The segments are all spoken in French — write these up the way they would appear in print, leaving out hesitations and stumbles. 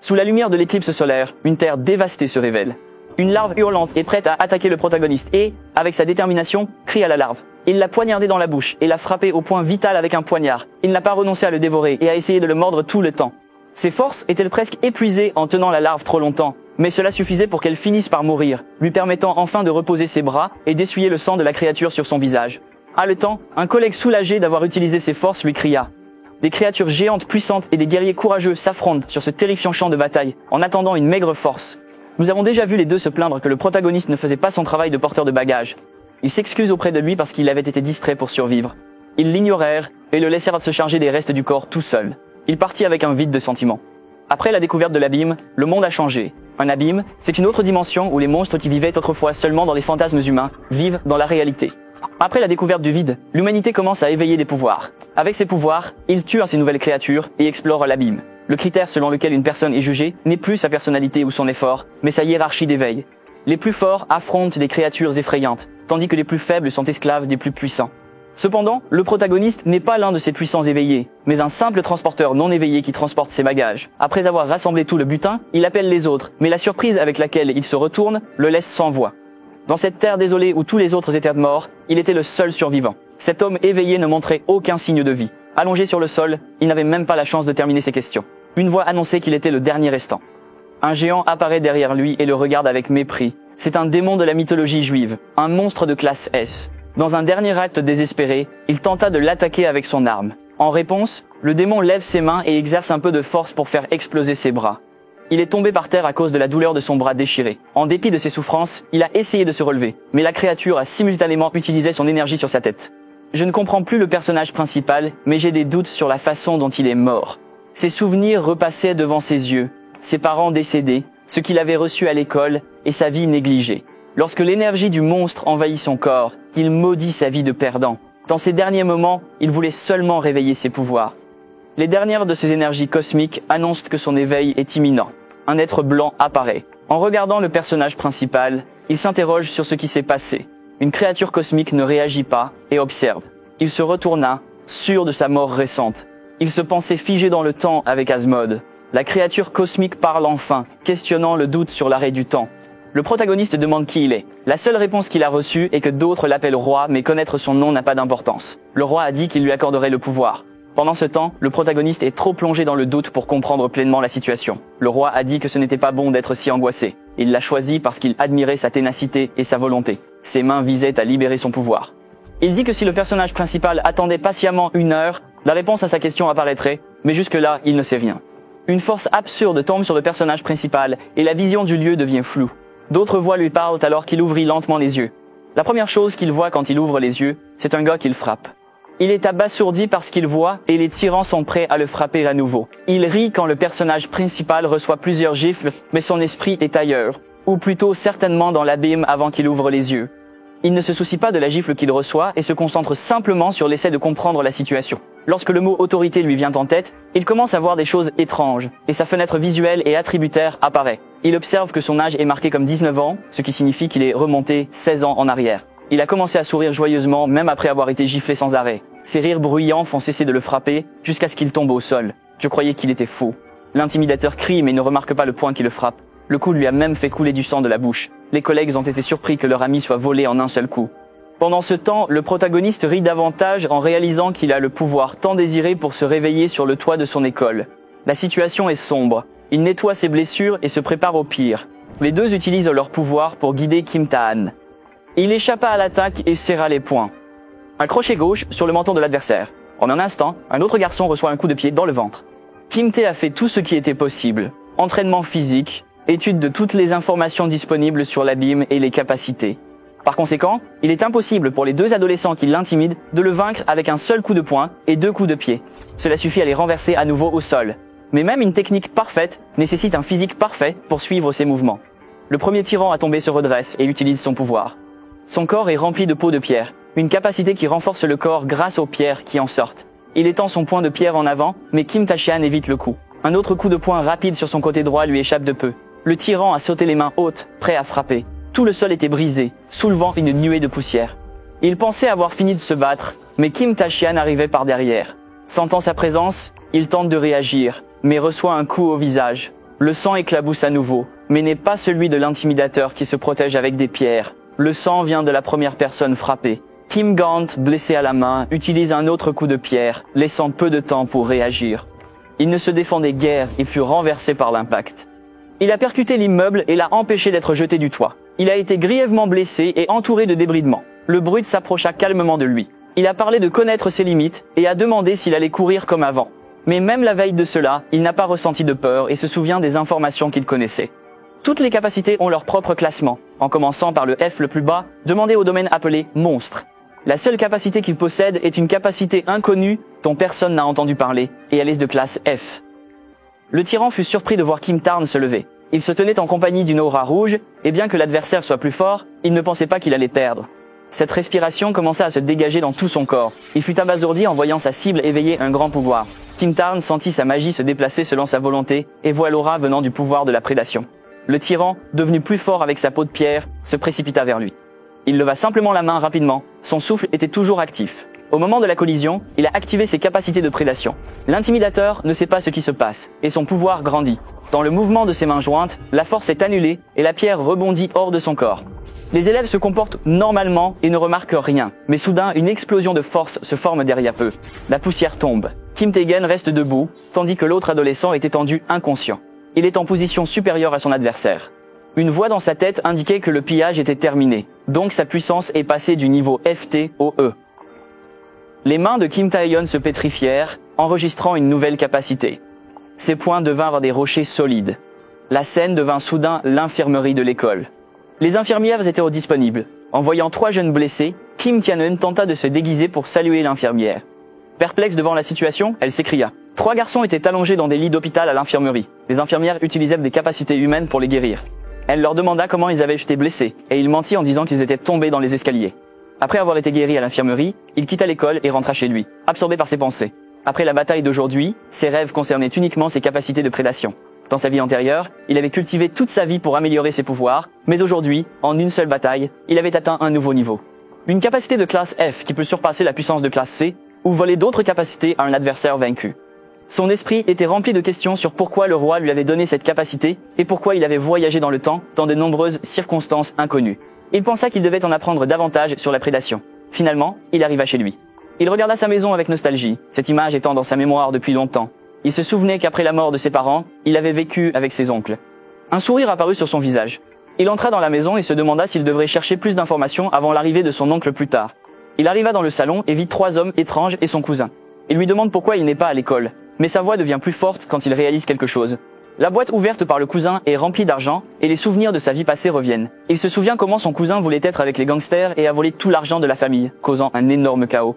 Sous la lumière de l'éclipse solaire, une terre dévastée se révèle. Une larve hurlante est prête à attaquer le protagoniste et, avec sa détermination, crie à la larve. Il l'a poignardé dans la bouche et l'a frappé au point vital avec un poignard. Il n'a pas renoncé à le dévorer et a essayé de le mordre tout le temps. Ses forces étaient presque épuisées en tenant la larve trop longtemps, mais cela suffisait pour qu'elle finisse par mourir, lui permettant enfin de reposer ses bras et d'essuyer le sang de la créature sur son visage. Haletant, un collègue soulagé d'avoir utilisé ses forces lui cria. Des créatures géantes puissantes et des guerriers courageux s'affrontent sur ce terrifiant champ de bataille, en attendant une maigre force. Nous avons déjà vu les deux se plaindre que le protagoniste ne faisait pas son travail de porteur de bagages. Ils s'excusent auprès de lui parce qu'il avait été distrait pour survivre. Ils l'ignorèrent et le laissèrent se charger des restes du corps tout seul. Il partit avec un vide de sentiments. Après la découverte de l'abîme, le monde a changé. Un abîme, c'est une autre dimension où les monstres qui vivaient autrefois seulement dans les fantasmes humains vivent dans la réalité. Après la découverte du vide, l'humanité commence à éveiller des pouvoirs. Avec ces pouvoirs, il tue ces nouvelles créatures et explore l'abîme. Le critère selon lequel une personne est jugée n'est plus sa personnalité ou son effort, mais sa hiérarchie d'éveil. Les plus forts affrontent des créatures effrayantes, tandis que les plus faibles sont esclaves des plus puissants. Cependant, le protagoniste n'est pas l'un de ces puissants éveillés, mais un simple transporteur non éveillé qui transporte ses bagages. Après avoir rassemblé tout le butin, il appelle les autres, mais la surprise avec laquelle il se retourne le laisse sans voix. Dans cette terre désolée où tous les autres étaient morts, il était le seul survivant. Cet homme éveillé ne montrait aucun signe de vie. Allongé sur le sol, il n'avait même pas la chance de terminer ses questions. Une voix annonçait qu'il était le dernier restant. Un géant apparaît derrière lui et le regarde avec mépris. C'est un démon de la mythologie juive, un monstre de classe S. Dans un dernier acte désespéré, il tenta de l'attaquer avec son arme. En réponse, le démon lève ses mains et exerce un peu de force pour faire exploser ses bras. Il est tombé par terre à cause de la douleur de son bras déchiré. En dépit de ses souffrances, il a essayé de se relever, mais la créature a simultanément utilisé son énergie sur sa tête. Je ne comprends plus le personnage principal, mais j'ai des doutes sur la façon dont il est mort. Ses souvenirs repassaient devant ses yeux, ses parents décédés, ce qu'il avait reçu à l'école et sa vie négligée. Lorsque l'énergie du monstre envahit son corps, il maudit sa vie de perdant. Dans ces derniers moments, il voulait seulement réveiller ses pouvoirs. Les dernières de ces énergies cosmiques annoncent que son éveil est imminent. Un être blanc apparaît. En regardant le personnage principal, il s'interroge sur ce qui s'est passé. Une créature cosmique ne réagit pas et observe. Il se retourna, sûr de sa mort récente. Il se pensait figé dans le temps avec Asmode. La créature cosmique parle enfin, questionnant le doute sur l'arrêt du temps. Le protagoniste demande qui il est. La seule réponse qu'il a reçue est que d'autres l'appellent roi, mais connaître son nom n'a pas d'importance. Le roi a dit qu'il lui accorderait le pouvoir. Pendant ce temps, le protagoniste est trop plongé dans le doute pour comprendre pleinement la situation. Le roi a dit que ce n'était pas bon d'être si angoissé. Il l'a choisi parce qu'il admirait sa ténacité et sa volonté. Ses mains visaient à libérer son pouvoir. Il dit que si le personnage principal attendait patiemment 1 heure, la réponse à sa question apparaîtrait, mais jusque-là, il ne sait rien. Une force absurde tombe sur le personnage principal et la vision du lieu devient floue. D'autres voix lui parlent alors qu'il ouvrit lentement les yeux. La première chose qu'il voit quand il ouvre les yeux, c'est un gars qu'il frappe. Il est abasourdi par ce qu'il voit et les tyrans sont prêts à le frapper à nouveau. Il rit quand le personnage principal reçoit plusieurs gifles, mais son esprit est ailleurs, ou plutôt certainement dans l'abîme avant qu'il ouvre les yeux. Il ne se soucie pas de la gifle qu'il reçoit et se concentre simplement sur l'essai de comprendre la situation. Lorsque le mot autorité lui vient en tête, il commence à voir des choses étranges, et sa fenêtre visuelle et attributaire apparaît. Il observe que son âge est marqué comme 19 ans, ce qui signifie qu'il est remonté 16 ans en arrière. Il a commencé à sourire joyeusement, même après avoir été giflé sans arrêt. Ses rires bruyants font cesser de le frapper, jusqu'à ce qu'il tombe au sol. Je croyais qu'il était faux. L'intimidateur crie mais ne remarque pas le point qui le frappe. Le coup lui a même fait couler du sang de la bouche. Les collègues ont été surpris que leur ami soit volé en un seul coup. Pendant ce temps, le protagoniste rit davantage en réalisant qu'il a le pouvoir tant désiré pour se réveiller sur le toit de son école. La situation est sombre. Il nettoie ses blessures et se prépare au pire. Les deux utilisent leur pouvoir pour guider Kim Tahan. Il échappa à l'attaque et serra les poings. Un crochet gauche sur le menton de l'adversaire. En un instant, un autre garçon reçoit un coup de pied dans le ventre. Kim Tae a fait tout ce qui était possible. Entraînement physique, étude de toutes les informations disponibles sur l'abîme et les capacités. Par conséquent, il est impossible pour les deux adolescents qui l'intimident de le vaincre avec un seul coup de poing et 2 coups de pied. Cela suffit à les renverser à nouveau au sol. Mais même une technique parfaite nécessite un physique parfait pour suivre ses mouvements. Le premier tyran à tomber se redresse et utilise son pouvoir. Son corps est rempli de peau de pierre, une capacité qui renforce le corps grâce aux pierres qui en sortent. Il étend son poing de pierre en avant, mais Kim Tae-chan évite le coup. Un autre coup de poing rapide sur son côté droit lui échappe de peu. Le tyran a sauté les mains hautes, prêt à frapper. Tout le sol était brisé, soulevant une nuée de poussière. Il pensait avoir fini de se battre, mais Kim Tae-chan arrivait par derrière. Sentant sa présence, il tente de réagir, mais reçoit un coup au visage. Le sang éclabousse à nouveau, mais n'est pas celui de l'intimidateur qui se protège avec des pierres. Le sang vient de la première personne frappée. Kim Gant, blessé à la main, utilise un autre coup de pierre, laissant peu de temps pour réagir. Il ne se défendait guère et fut renversé par l'impact. Il a percuté l'immeuble et l'a empêché d'être jeté du toit. Il a été grièvement blessé et entouré de débridements. Le brute s'approcha calmement de lui. Il a parlé de connaître ses limites et a demandé s'il allait courir comme avant. Mais même la veille de cela, il n'a pas ressenti de peur et se souvient des informations qu'il connaissait. Toutes les capacités ont leur propre classement, en commençant par le F le plus bas, demandé au domaine appelé monstre. La seule capacité qu'il possède est une capacité inconnue dont personne n'a entendu parler, et elle est de classe F. Le tyran fut surpris de voir Kim Tarn se lever. Il se tenait en compagnie d'une aura rouge, et bien que l'adversaire soit plus fort, il ne pensait pas qu'il allait perdre. Cette respiration commença à se dégager dans tout son corps. Il fut abasourdi en voyant sa cible éveiller un grand pouvoir. Kim Tarn sentit sa magie se déplacer selon sa volonté, et voit l'aura venant du pouvoir de la prédation. Le tyran, devenu plus fort avec sa peau de pierre, se précipita vers lui. Il leva simplement la main rapidement, son souffle était toujours actif. Au moment de la collision, il a activé ses capacités de prédation. L'intimidateur ne sait pas ce qui se passe, et son pouvoir grandit. Dans le mouvement de ses mains jointes, la force est annulée, et la pierre rebondit hors de son corps. Les élèves se comportent normalement et ne remarquent rien, mais soudain, une explosion de force se forme derrière eux. La poussière tombe. Kim Tae-gen reste debout, tandis que l'autre adolescent est étendu inconscient. Il est en position supérieure à son adversaire. Une voix dans sa tête indiquait que le pillage était terminé, donc sa puissance est passée du niveau FT au E. Les mains de Kim Tae-yeon se pétrifièrent, enregistrant une nouvelle capacité. Ses poings devinrent des rochers solides. La scène devint soudain l'infirmerie de l'école. Les infirmières étaient disponibles. En voyant 3 jeunes blessés, Kim Tian-eun tenta de se déguiser pour saluer l'infirmière. Perplexe devant la situation, elle s'écria. 3 garçons étaient allongés dans des lits d'hôpital à l'infirmerie. Les infirmières utilisaient des capacités humaines pour les guérir. Elle leur demanda comment ils avaient été blessés, et il mentit en disant qu'ils étaient tombés dans les escaliers. Après avoir été guéri à l'infirmerie, il quitta l'école et rentra chez lui, absorbé par ses pensées. Après la bataille d'aujourd'hui, ses rêves concernaient uniquement ses capacités de prédation. Dans sa vie antérieure, il avait cultivé toute sa vie pour améliorer ses pouvoirs, mais aujourd'hui, en une seule bataille, il avait atteint un nouveau niveau. Une capacité de classe F qui peut surpasser la puissance de classe C, ou voler d'autres capacités à un adversaire vaincu. Son esprit était rempli de questions sur pourquoi le roi lui avait donné cette capacité et pourquoi il avait voyagé dans le temps dans de nombreuses circonstances inconnues. Il pensa qu'il devait en apprendre davantage sur la prédation. Finalement, il arriva chez lui. Il regarda sa maison avec nostalgie, cette image étant dans sa mémoire depuis longtemps. Il se souvenait qu'après la mort de ses parents, il avait vécu avec ses oncles. Un sourire apparut sur son visage. Il entra dans la maison et se demanda s'il devrait chercher plus d'informations avant l'arrivée de son oncle plus tard. Il arriva dans le salon et vit 3 hommes étranges et son cousin. Il lui demande pourquoi il n'est pas à l'école, mais sa voix devient plus forte quand il réalise quelque chose. La boîte ouverte par le cousin est remplie d'argent et les souvenirs de sa vie passée reviennent. Il se souvient comment son cousin voulait être avec les gangsters et a volé tout l'argent de la famille, causant un énorme chaos.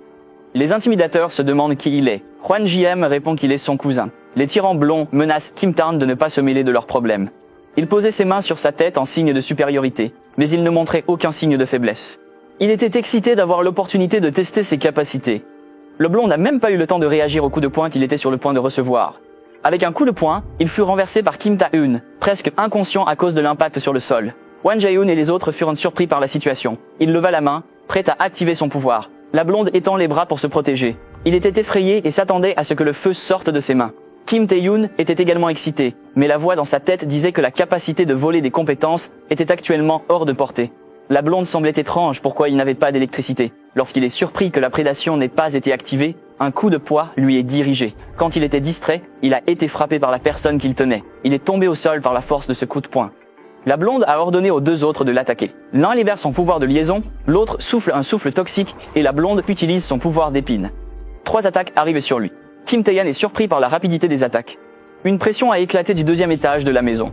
Les intimidateurs se demandent qui il est. Hwan JM répond qu'il est son cousin. Les tyrans blonds menacent Kim Tarn de ne pas se mêler de leurs problèmes. Il posait ses mains sur sa tête en signe de supériorité, mais il ne montrait aucun signe de faiblesse. Il était excité d'avoir l'opportunité de tester ses capacités. Le blond n'a même pas eu le temps de réagir au coup de poing qu'il était sur le point de recevoir. Avec un coup de poing, il fut renversé par Kim Ta-eun, presque inconscient à cause de l'impact sur le sol. Hwan Jae-eun et les autres furent surpris par la situation. Il leva la main, prêt à activer son pouvoir. La blonde étend les bras pour se protéger. Il était effrayé et s'attendait à ce que le feu sorte de ses mains. Kim Tae-yoon était également excité, mais la voix dans sa tête disait que la capacité de voler des compétences était actuellement hors de portée. La blonde semblait étrange pourquoi il n'avait pas d'électricité. Lorsqu'il est surpris que la prédation n'ait pas été activée, un coup de poing lui est dirigé. Quand il était distrait, il a été frappé par la personne qu'il tenait. Il est tombé au sol par la force de ce coup de poing. La blonde a ordonné aux 2 autres de l'attaquer. L'un libère son pouvoir de liaison, l'autre souffle un souffle toxique et la blonde utilise son pouvoir d'épine. 3 attaques arrivent sur lui. Kim Tae-yeon est surpris par la rapidité des attaques. Une pression a éclaté du 2e étage de la maison.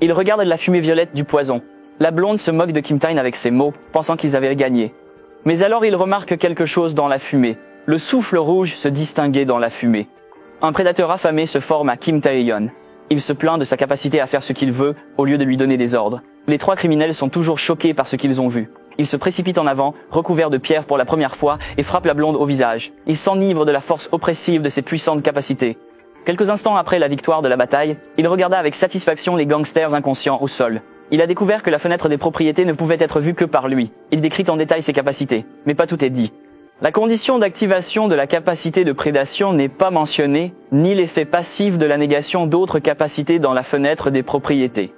Il regarde la fumée violette du poison. La blonde se moque de Kim Tae-yeon avec ses mots, pensant qu'ils avaient gagné. Mais alors il remarque quelque chose dans la fumée. Le souffle rouge se distinguait dans la fumée. Un prédateur affamé se forme à Kim Tae-yeon. Il se plaint de sa capacité à faire ce qu'il veut, au lieu de lui donner des ordres. Les 3 criminels sont toujours choqués par ce qu'ils ont vu. Ils se précipitent en avant, recouverts de pierres pour la première fois, et frappent la blonde au visage. Ils s'enivrent de la force oppressive de ses puissantes capacités. Quelques instants après la victoire de la bataille, il regarda avec satisfaction les gangsters inconscients au sol. Il a découvert que la fenêtre des propriétés ne pouvait être vue que par lui. Il décrit en détail ses capacités, mais pas tout est dit. La condition d'activation de la capacité de prédation n'est pas mentionnée, ni l'effet passif de la négation d'autres capacités dans la fenêtre des propriétés.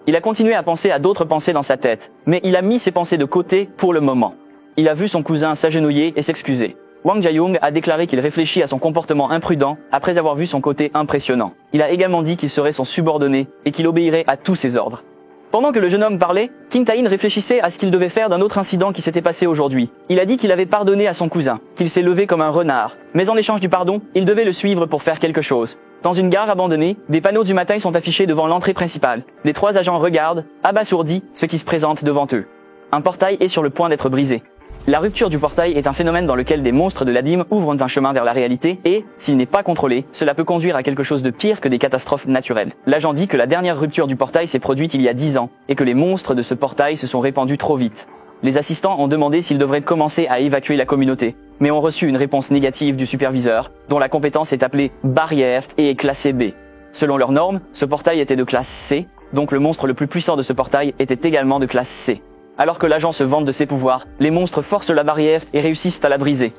Il a continué à penser à d'autres pensées dans sa tête, mais il a mis ses pensées de côté pour le moment. Il a vu son cousin s'agenouiller et s'excuser. Wang Jiayong a déclaré qu'il réfléchit à son comportement imprudent après avoir vu son côté impressionnant. Il a également dit qu'il serait son subordonné et qu'il obéirait à tous ses ordres. Pendant que le jeune homme parlait, Kim Tae-in réfléchissait à ce qu'il devait faire d'un autre incident qui s'était passé aujourd'hui. Il a dit qu'il avait pardonné à son cousin, qu'il s'est levé comme un renard. Mais en échange du pardon, il devait le suivre pour faire quelque chose. Dans une gare abandonnée, des panneaux du matin sont affichés devant l'entrée principale. Les 3 agents regardent, abasourdis, ce qui se présente devant eux. Un portail est sur le point d'être brisé. La rupture du portail est un phénomène dans lequel des monstres de l'abîme ouvrent un chemin vers la réalité et, s'il n'est pas contrôlé, cela peut conduire à quelque chose de pire que des catastrophes naturelles. L'agent dit que la dernière rupture du portail s'est produite il y a 10 ans et que les monstres de ce portail se sont répandus trop vite. Les assistants ont demandé s'ils devraient commencer à évacuer la communauté, mais ont reçu une réponse négative du superviseur, dont la compétence est appelée barrière et est classée B. Selon leurs normes, ce portail était de classe C, donc le monstre le plus puissant de ce portail était également de classe C. Alors que l'agent se vante de ses pouvoirs, les monstres forcent la barrière et réussissent à la briser.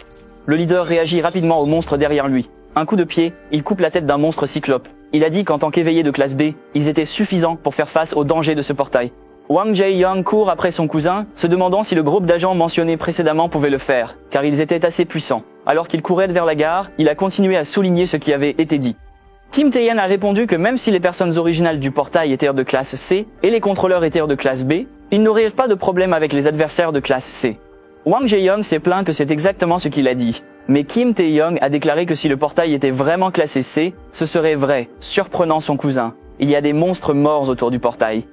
Le leader réagit rapidement au monstre derrière lui. Un coup de pied, il coupe la tête d'un monstre cyclope. Il a dit qu'en tant qu'éveillé de classe B, ils étaient suffisants pour faire face aux dangers de ce portail. Wang Jiayong court après son cousin, se demandant si le groupe d'agents mentionnés précédemment pouvait le faire, car ils étaient assez puissants. Alors qu'il courait vers la gare, il a continué à souligner ce qui avait été dit. Kim Tae-in a répondu que même si les personnes originales du portail étaient de classe C et les contrôleurs étaient de classe B, il n'aurait pas de problème avec les adversaires de classe C. Wang Jiayong s'est plaint que c'est exactement ce qu'il a dit. Mais Kim Tae-in a déclaré que si le portail était vraiment classé C, ce serait vrai, surprenant son cousin. Il y a des monstres morts autour du portail.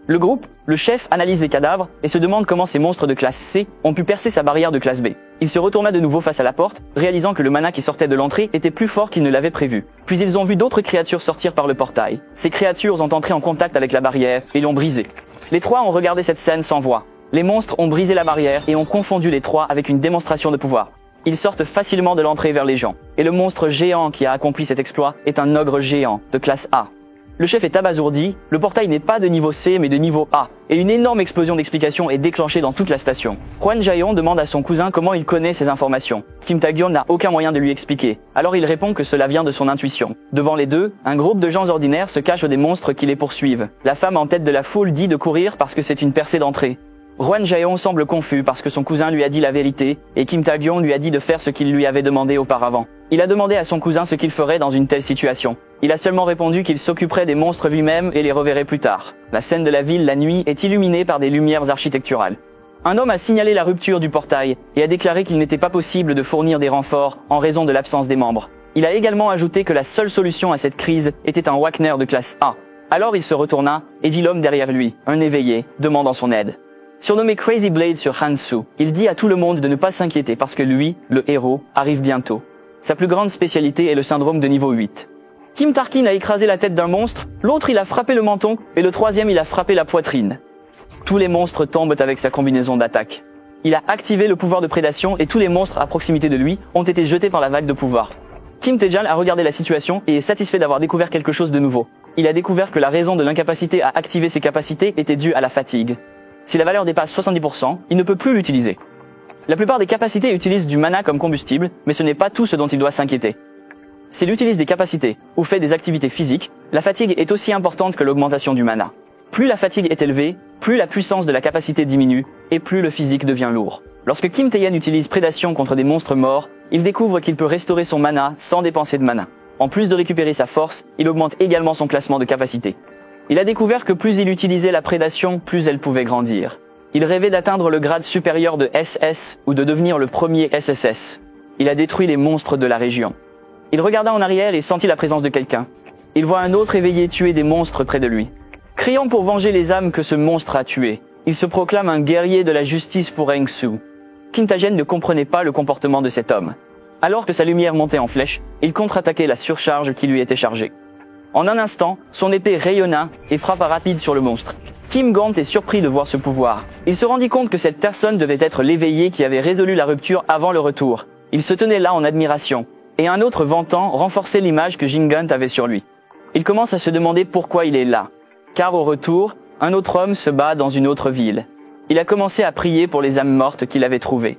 Le groupe, le chef, analyse les cadavres et se demande comment ces monstres de classe C ont pu percer sa barrière de classe B. Il se retourna de nouveau face à la porte, réalisant que le mana qui sortait de l'entrée était plus fort qu'il ne l'avait prévu. Puis ils ont vu d'autres créatures sortir par le portail. Ces créatures ont entré en contact avec la barrière et l'ont brisée. Les 3 ont regardé cette scène sans voix. Les monstres ont brisé la barrière et ont confondu les 3 avec une démonstration de pouvoir. Ils sortent facilement de l'entrée vers les gens. Et le monstre géant qui a accompli cet exploit est un ogre géant de classe A. Le chef est abasourdi, le portail n'est pas de niveau C mais de niveau A, et une énorme explosion d'explications est déclenchée dans toute la station. Wang Jiayong demande à son cousin comment il connaît ces informations. Kim Tae-in n'a aucun moyen de lui expliquer, alors il répond que cela vient de son intuition. Devant les deux, un groupe de gens ordinaires se cache des monstres qui les poursuivent. La femme en tête de la foule dit de courir parce que c'est une percée d'entrée. Wang Jiayong semble confus parce que son cousin lui a dit la vérité, et Kim Tae-in lui a dit de faire ce qu'il lui avait demandé auparavant. Il a demandé à son cousin ce qu'il ferait dans une telle situation. Il a seulement répondu qu'il s'occuperait des monstres lui-même et les reverrait plus tard. La scène de la ville la nuit est illuminée par des lumières architecturales. Un homme a signalé la rupture du portail et a déclaré qu'il n'était pas possible de fournir des renforts en raison de l'absence des membres. Il a également ajouté que la seule solution à cette crise était un Wagner de classe A. Alors il se retourna et vit l'homme derrière lui, un éveillé, demandant son aide. Surnommé Crazy Blade sur Hansu, il dit à tout le monde de ne pas s'inquiéter parce que lui, le héros, arrive bientôt. Sa plus grande spécialité est le syndrome de niveau 8. Kim Tarkin a écrasé la tête d'un monstre, l'autre il a frappé le menton, et le troisième il a frappé la poitrine. Tous les monstres tombent avec sa combinaison d'attaque. Il a activé le pouvoir de prédation et tous les monstres à proximité de lui ont été jetés par la vague de pouvoir. Kim Tae-in a regardé la situation et est satisfait d'avoir découvert quelque chose de nouveau. Il a découvert que la raison de l'incapacité à activer ses capacités était due à la fatigue. Si la valeur dépasse 70%, il ne peut plus l'utiliser. La plupart des capacités utilisent du mana comme combustible, mais ce n'est pas tout ce dont il doit s'inquiéter. S'il utilise des capacités ou fait des activités physiques, la fatigue est aussi importante que l'augmentation du mana. Plus la fatigue est élevée, plus la puissance de la capacité diminue, et plus le physique devient lourd. Lorsque Kim Tae-in utilise prédation contre des monstres morts, il découvre qu'il peut restaurer son mana sans dépenser de mana. En plus de récupérer sa force, il augmente également son classement de capacité. Il a découvert que plus il utilisait la prédation, plus elle pouvait grandir. Il rêvait d'atteindre le grade supérieur de SS ou de devenir le premier SSS. Il a détruit les monstres de la région. Il regarda en arrière et sentit la présence de quelqu'un. Il voit un autre éveillé tuer des monstres près de lui. Criant pour venger les âmes que ce monstre a tuées, il se proclame un guerrier de la justice pour Hengsu. Kim Tae-in ne comprenait pas le comportement de cet homme. Alors que sa lumière montait en flèche, il contre-attaquait la surcharge qui lui était chargée. En un instant, son épée rayonna et frappa rapide sur le monstre. Kim Gant est surpris de voir ce pouvoir. Il se rendit compte que cette personne devait être l'éveillé qui avait résolu la rupture avant le retour. Il se tenait là en admiration, et un autre ventant renforçait l'image que Jingant avait sur lui. Il commence à se demander pourquoi il est là. Car au retour, un autre homme se bat dans une autre ville. Il a commencé à prier pour les âmes mortes qu'il avait trouvées.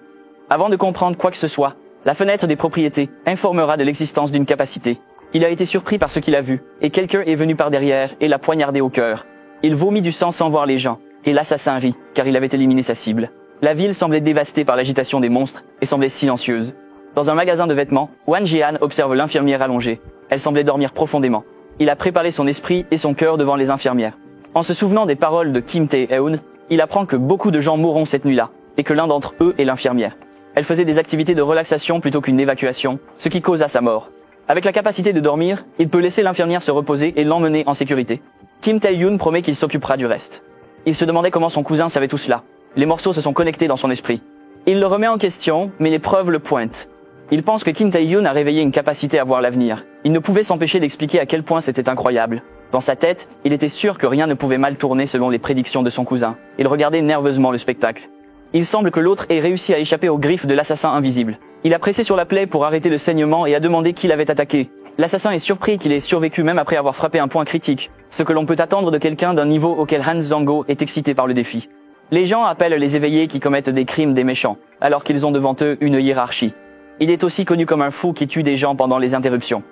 Avant de comprendre quoi que ce soit, la fenêtre des propriétés informera de l'existence d'une capacité. Il a été surpris par ce qu'il a vu, et quelqu'un est venu par derrière et l'a poignardé au cœur. Il vomit du sang sans voir les gens, et l'assassin rit, car il avait éliminé sa cible. La ville semblait dévastée par l'agitation des monstres, et semblait silencieuse. Dans un magasin de vêtements, Wang Jian observe l'infirmière allongée. Elle semblait dormir profondément. Il a préparé son esprit et son cœur devant les infirmières. En se souvenant des paroles de Kim Tae-eun, il apprend que beaucoup de gens mourront cette nuit-là, et que l'un d'entre eux est l'infirmière. Elle faisait des activités de relaxation plutôt qu'une évacuation, ce qui causa sa mort. Avec la capacité de dormir, il peut laisser l'infirmière se reposer et l'emmener en sécurité. Kim Tae-yoon promet qu'il s'occupera du reste. Il se demandait comment son cousin savait tout cela. Les morceaux se sont connectés dans son esprit. Il le remet en question, mais les preuves le pointent. Il pense que Kim Tae-yoon a réveillé une capacité à voir l'avenir. Il ne pouvait s'empêcher d'expliquer à quel point c'était incroyable. Dans sa tête, il était sûr que rien ne pouvait mal tourner selon les prédictions de son cousin. Il regardait nerveusement le spectacle. Il semble que l'autre ait réussi à échapper aux griffes de l'assassin invisible. Il a pressé sur la plaie pour arrêter le saignement et a demandé qui l'avait attaqué. L'assassin est surpris qu'il ait survécu même après avoir frappé un point critique, ce que l'on peut attendre de quelqu'un d'un niveau auquel Han Zhangguo est excité par le défi. Les gens appellent les éveillés qui commettent des crimes des méchants, alors qu'ils ont devant eux une hiérarchie. Il est aussi connu comme un fou qui tue des gens pendant les interruptions.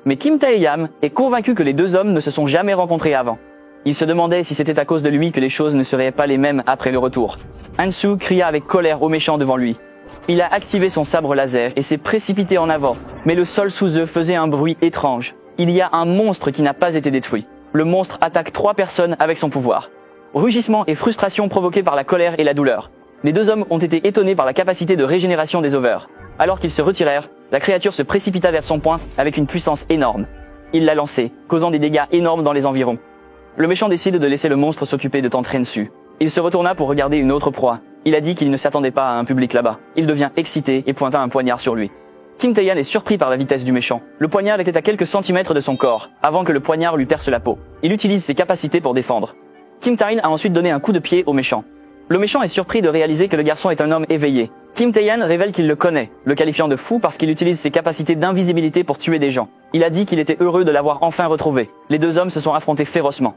Mais Kim Tae-yam est convaincu que les deux hommes ne se sont jamais rencontrés avant. Il se demandait si c'était à cause de lui que les choses ne seraient pas les mêmes après le retour. Han-soo cria avec colère au méchant devant lui. Il a activé son sabre laser et s'est précipité en avant, mais le sol sous eux faisait un bruit étrange. Il y a un monstre qui n'a pas été détruit. Le monstre attaque 3 personnes avec son pouvoir. Rugissement et frustration provoqués par la colère et la douleur. Les deux hommes ont été étonnés par la capacité de régénération des Overs. Alors qu'ils se retirèrent, la créature se précipita vers son poing avec une puissance énorme. Il l'a lancé, causant des dégâts énormes dans les environs. Le méchant décide de laisser le monstre s'occuper de Tante Rensu. Il se retourna pour regarder une autre proie. Il a dit qu'il ne s'attendait pas à un public là-bas. Il devient excité et pointa un poignard sur lui. Kim Tae-yan est surpris par la vitesse du méchant. Le poignard était à quelques centimètres de son corps, avant que le poignard lui perce la peau. Il utilise ses capacités pour défendre. Kim Tae-in a ensuite donné un coup de pied au méchant. Le méchant est surpris de réaliser que le garçon est un homme éveillé. Kim Tae-yan révèle qu'il le connaît, le qualifiant de fou parce qu'il utilise ses capacités d'invisibilité pour tuer des gens. Il a dit qu'il était heureux de l'avoir enfin retrouvé. Les deux hommes se sont affrontés férocement.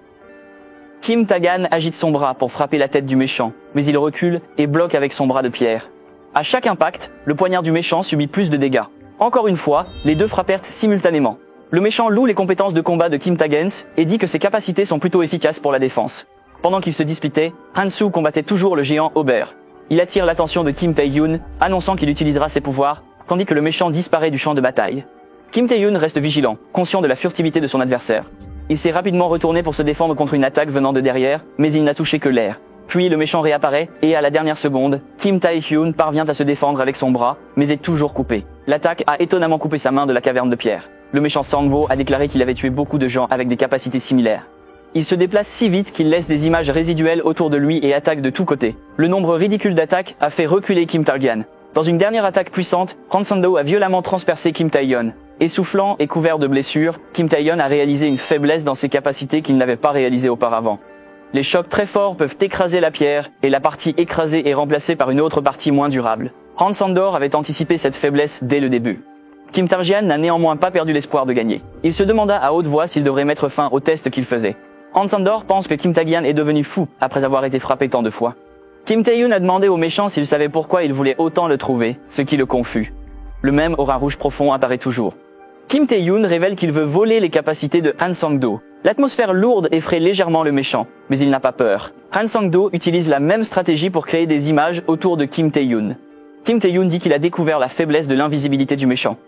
Kim Tae-yan agite son bras pour frapper la tête du méchant, mais il recule et bloque avec son bras de pierre. À chaque impact, le poignard du méchant subit plus de dégâts. Encore une fois, les deux frappèrent simultanément. Le méchant loue les compétences de combat de Kim Tae-yan et dit que ses capacités sont plutôt efficaces pour la défense. Pendant qu'ils se disputaient, Han-soo combattait toujours le géant Ober. Il attire l'attention de Kim Tae-yoon, annonçant qu'il utilisera ses pouvoirs, tandis que le méchant disparaît du champ de bataille. Kim Tae-yoon reste vigilant, conscient de la furtivité de son adversaire. Il s'est rapidement retourné pour se défendre contre une attaque venant de derrière, mais il n'a touché que l'air. Puis le méchant réapparaît, et à la dernière seconde, Kim Tae-hyun parvient à se défendre avec son bras, mais est toujours coupé. L'attaque a étonnamment coupé sa main de la caverne de pierre. Le méchant Sangvo a déclaré qu'il avait tué beaucoup de gens avec des capacités similaires. Il se déplace si vite qu'il laisse des images résiduelles autour de lui et attaque de tous côtés. Le nombre ridicule d'attaques a fait reculer Kim Tae-yan. Dans une dernière attaque puissante, Han Sang-do a violemment transpercé Kim Tae-yeon. Essoufflant et couvert de blessures, Kim Tae-yeon a réalisé une faiblesse dans ses capacités qu'il n'avait pas réalisées auparavant. Les chocs très forts peuvent écraser la pierre, et la partie écrasée est remplacée par une autre partie moins durable. Han Sang-do avait anticipé cette faiblesse dès le début. Kim Tae-yan n'a néanmoins pas perdu l'espoir de gagner. Il se demanda à haute voix s'il devrait mettre fin au test qu'il faisait. Han Sang-do pense que Kim Tae-yan est devenu fou après avoir été frappé tant de fois. Kim Tae-yoon a demandé au méchant s'il savait pourquoi il voulait autant le trouver, ce qui le confus. Le même aura rouge profond apparaît toujours. Kim Tae-yoon révèle qu'il veut voler les capacités de Han Sang-do. L'atmosphère lourde effraie légèrement le méchant, mais il n'a pas peur. Han Sang-do utilise la même stratégie pour créer des images autour de Kim Tae-yoon. Kim Tae-yoon dit qu'il a découvert la faiblesse de l'invisibilité du méchant.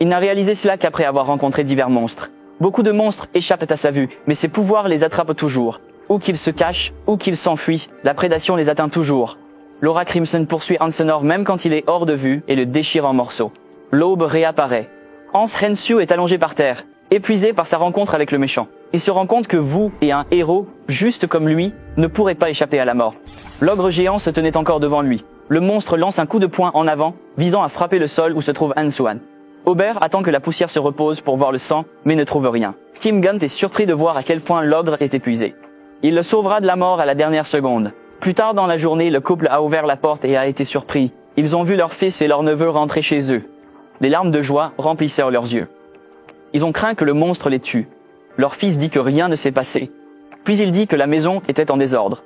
Il n'a réalisé cela qu'après avoir rencontré divers monstres. Beaucoup de monstres échappent à sa vue, mais ses pouvoirs les attrapent toujours. Où qu'ils se cachent, où qu'ils s'enfuient, la prédation les atteint toujours. Laura Crimson poursuit Hansenor même quand il est hors de vue et le déchire en morceaux. L'aube réapparaît. Hans Rensu est allongé par terre, épuisé par sa rencontre avec le méchant. Il se rend compte que vous et un héros, juste comme lui, ne pourrez pas échapper à la mort. L'ogre géant se tenait encore devant lui. Le monstre lance un coup de poing en avant, visant à frapper le sol où se trouve Han Suan. Ober attend que la poussière se repose pour voir le sang, mais ne trouve rien. Kim Gunt est surpris de voir à quel point l'ogre est épuisé. Il le sauvera de la mort à la dernière seconde. Plus tard dans la journée, le couple a ouvert la porte et a été surpris. Ils ont vu leur fils et leur neveu rentrer chez eux. Les larmes de joie remplissèrent leurs yeux. Ils ont craint que le monstre les tue. Leur fils dit que rien ne s'est passé. Puis il dit que la maison était en désordre.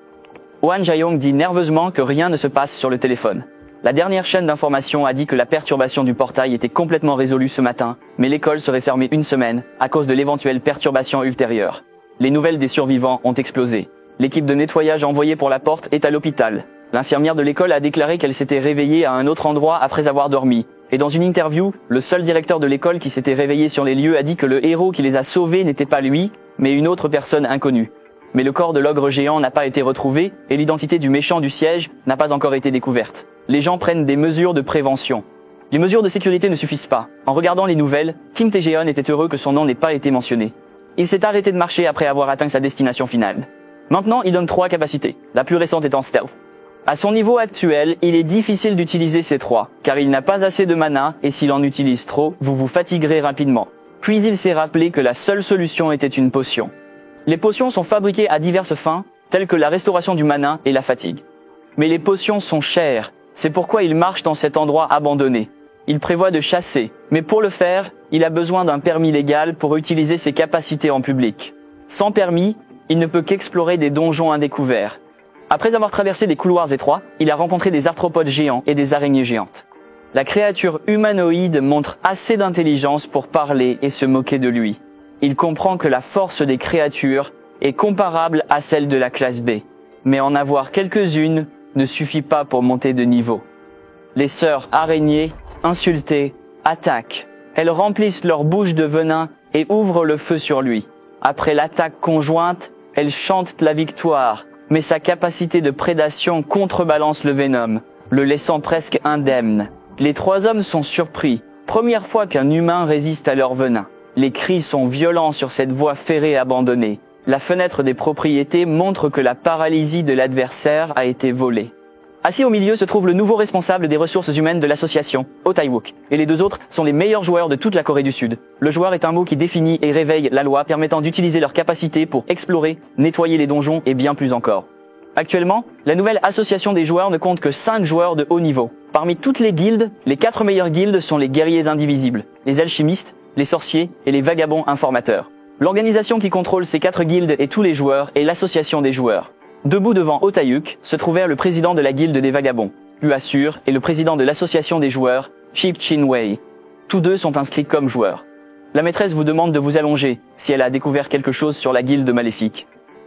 Hwan Jae-yong dit nerveusement que rien ne se passe sur le téléphone. La dernière chaîne d'information a dit que la perturbation du portail était complètement résolue ce matin, mais l'école serait fermée une semaine à cause de l'éventuelle perturbation ultérieure. Les nouvelles des survivants ont explosé. L'équipe de nettoyage envoyée pour la porte est à l'hôpital. L'infirmière de l'école a déclaré qu'elle s'était réveillée à un autre endroit après avoir dormi. Et dans une interview, le seul directeur de l'école qui s'était réveillé sur les lieux a dit que le héros qui les a sauvés n'était pas lui, mais une autre personne inconnue. Mais le corps de l'ogre géant n'a pas été retrouvé et l'identité du méchant du siège n'a pas encore été découverte. Les gens prennent des mesures de prévention. Les mesures de sécurité ne suffisent pas. En regardant les nouvelles, Kim Tae-jeon était heureux que son nom n'ait pas été mentionné. Il s'est arrêté de marcher après avoir atteint sa destination finale. Maintenant, il donne 3 capacités, la plus récente étant Stealth. À son niveau actuel, il est difficile d'utiliser ces 3, car il n'a pas assez de mana et s'il en utilise trop, vous vous fatiguerez rapidement. Puis il s'est rappelé que la seule solution était une potion. Les potions sont fabriquées à diverses fins, telles que la restauration du mana et la fatigue. Mais les potions sont chères, c'est pourquoi il marche dans cet endroit abandonné. Il prévoit de chasser, mais pour le faire, il a besoin d'un permis légal pour utiliser ses capacités en public. Sans permis, il ne peut qu'explorer des donjons indécouverts. Après avoir traversé des couloirs étroits, il a rencontré des arthropodes géants et des araignées géantes. La créature humanoïde montre assez d'intelligence pour parler et se moquer de lui. Il comprend que la force des créatures est comparable à celle de la classe B, mais en avoir quelques-unes ne suffit pas pour monter de niveau. Les sœurs araignées, insultées, attaquent. Elles remplissent leur bouche de venin et ouvrent le feu sur lui. Après l'attaque conjointe, elles chantent la victoire, mais sa capacité de prédation contrebalance le venom, le laissant presque indemne. Les 3 hommes sont surpris, première fois qu'un humain résiste à leur venin. Les cris sont violents sur cette voie ferrée abandonnée. La fenêtre des propriétés montre que la paralysie de l'adversaire a été volée. Assis au milieu se trouve le nouveau responsable des ressources humaines de l'association, Oh Tae-wook, et les 2 autres sont les meilleurs joueurs de toute la Corée du Sud. Le joueur est un mot qui définit et réveille la loi permettant d'utiliser leurs capacités pour explorer, nettoyer les donjons et bien plus encore. Actuellement, la nouvelle association des joueurs ne compte que 5 joueurs de haut niveau. Parmi toutes les guildes, les 4 meilleures guildes sont les guerriers indivisibles, les alchimistes, les sorciers et les vagabonds informateurs. L'organisation qui contrôle ces 4 guildes et tous les joueurs est l'association des joueurs. Debout devant Oh Tae-wook se trouvait le président de la guilde des vagabonds, Uasur, et le président de l'association des joueurs, Ship Chin-wei. Tous 2 sont inscrits comme joueurs. La maîtresse vous demande de vous allonger si elle a découvert quelque chose sur la guilde maléfique.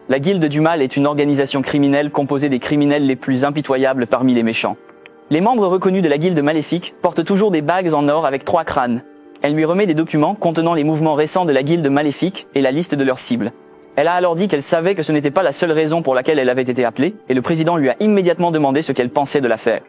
La guilde du mal est une organisation criminelle composée des criminels les plus impitoyables parmi les méchants. Les membres reconnus de la guilde maléfique portent toujours des bagues en or avec 3 crânes. Elle lui remet des documents contenant les mouvements récents de la guilde maléfique et la liste de leurs cibles. Elle a alors dit qu'elle savait que ce n'était pas la seule raison pour laquelle elle avait été appelée, et le président lui a immédiatement demandé ce qu'elle pensait de l'affaire.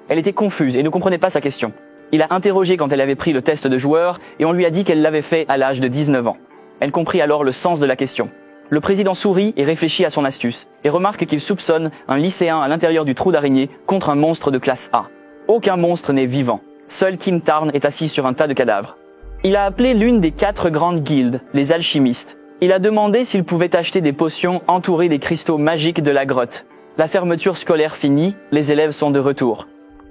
Elle était confuse et ne comprenait pas sa question. Il a interrogé quand elle avait pris le test de joueur, et on lui a dit qu'elle l'avait fait à l'âge de 19 ans. Elle comprit alors le sens de la question. Le président sourit et réfléchit à son astuce, et remarque qu'il soupçonne un lycéen à l'intérieur du trou d'araignée contre un monstre de classe A. Aucun monstre n'est vivant. Seul Kim Tarn est assis sur un tas de cadavres. Il a appelé l'une des 4 grandes guildes, les alchimistes. Il a demandé s'il pouvait acheter des potions entourées des cristaux magiques de la grotte. La fermeture scolaire finie, les élèves sont de retour.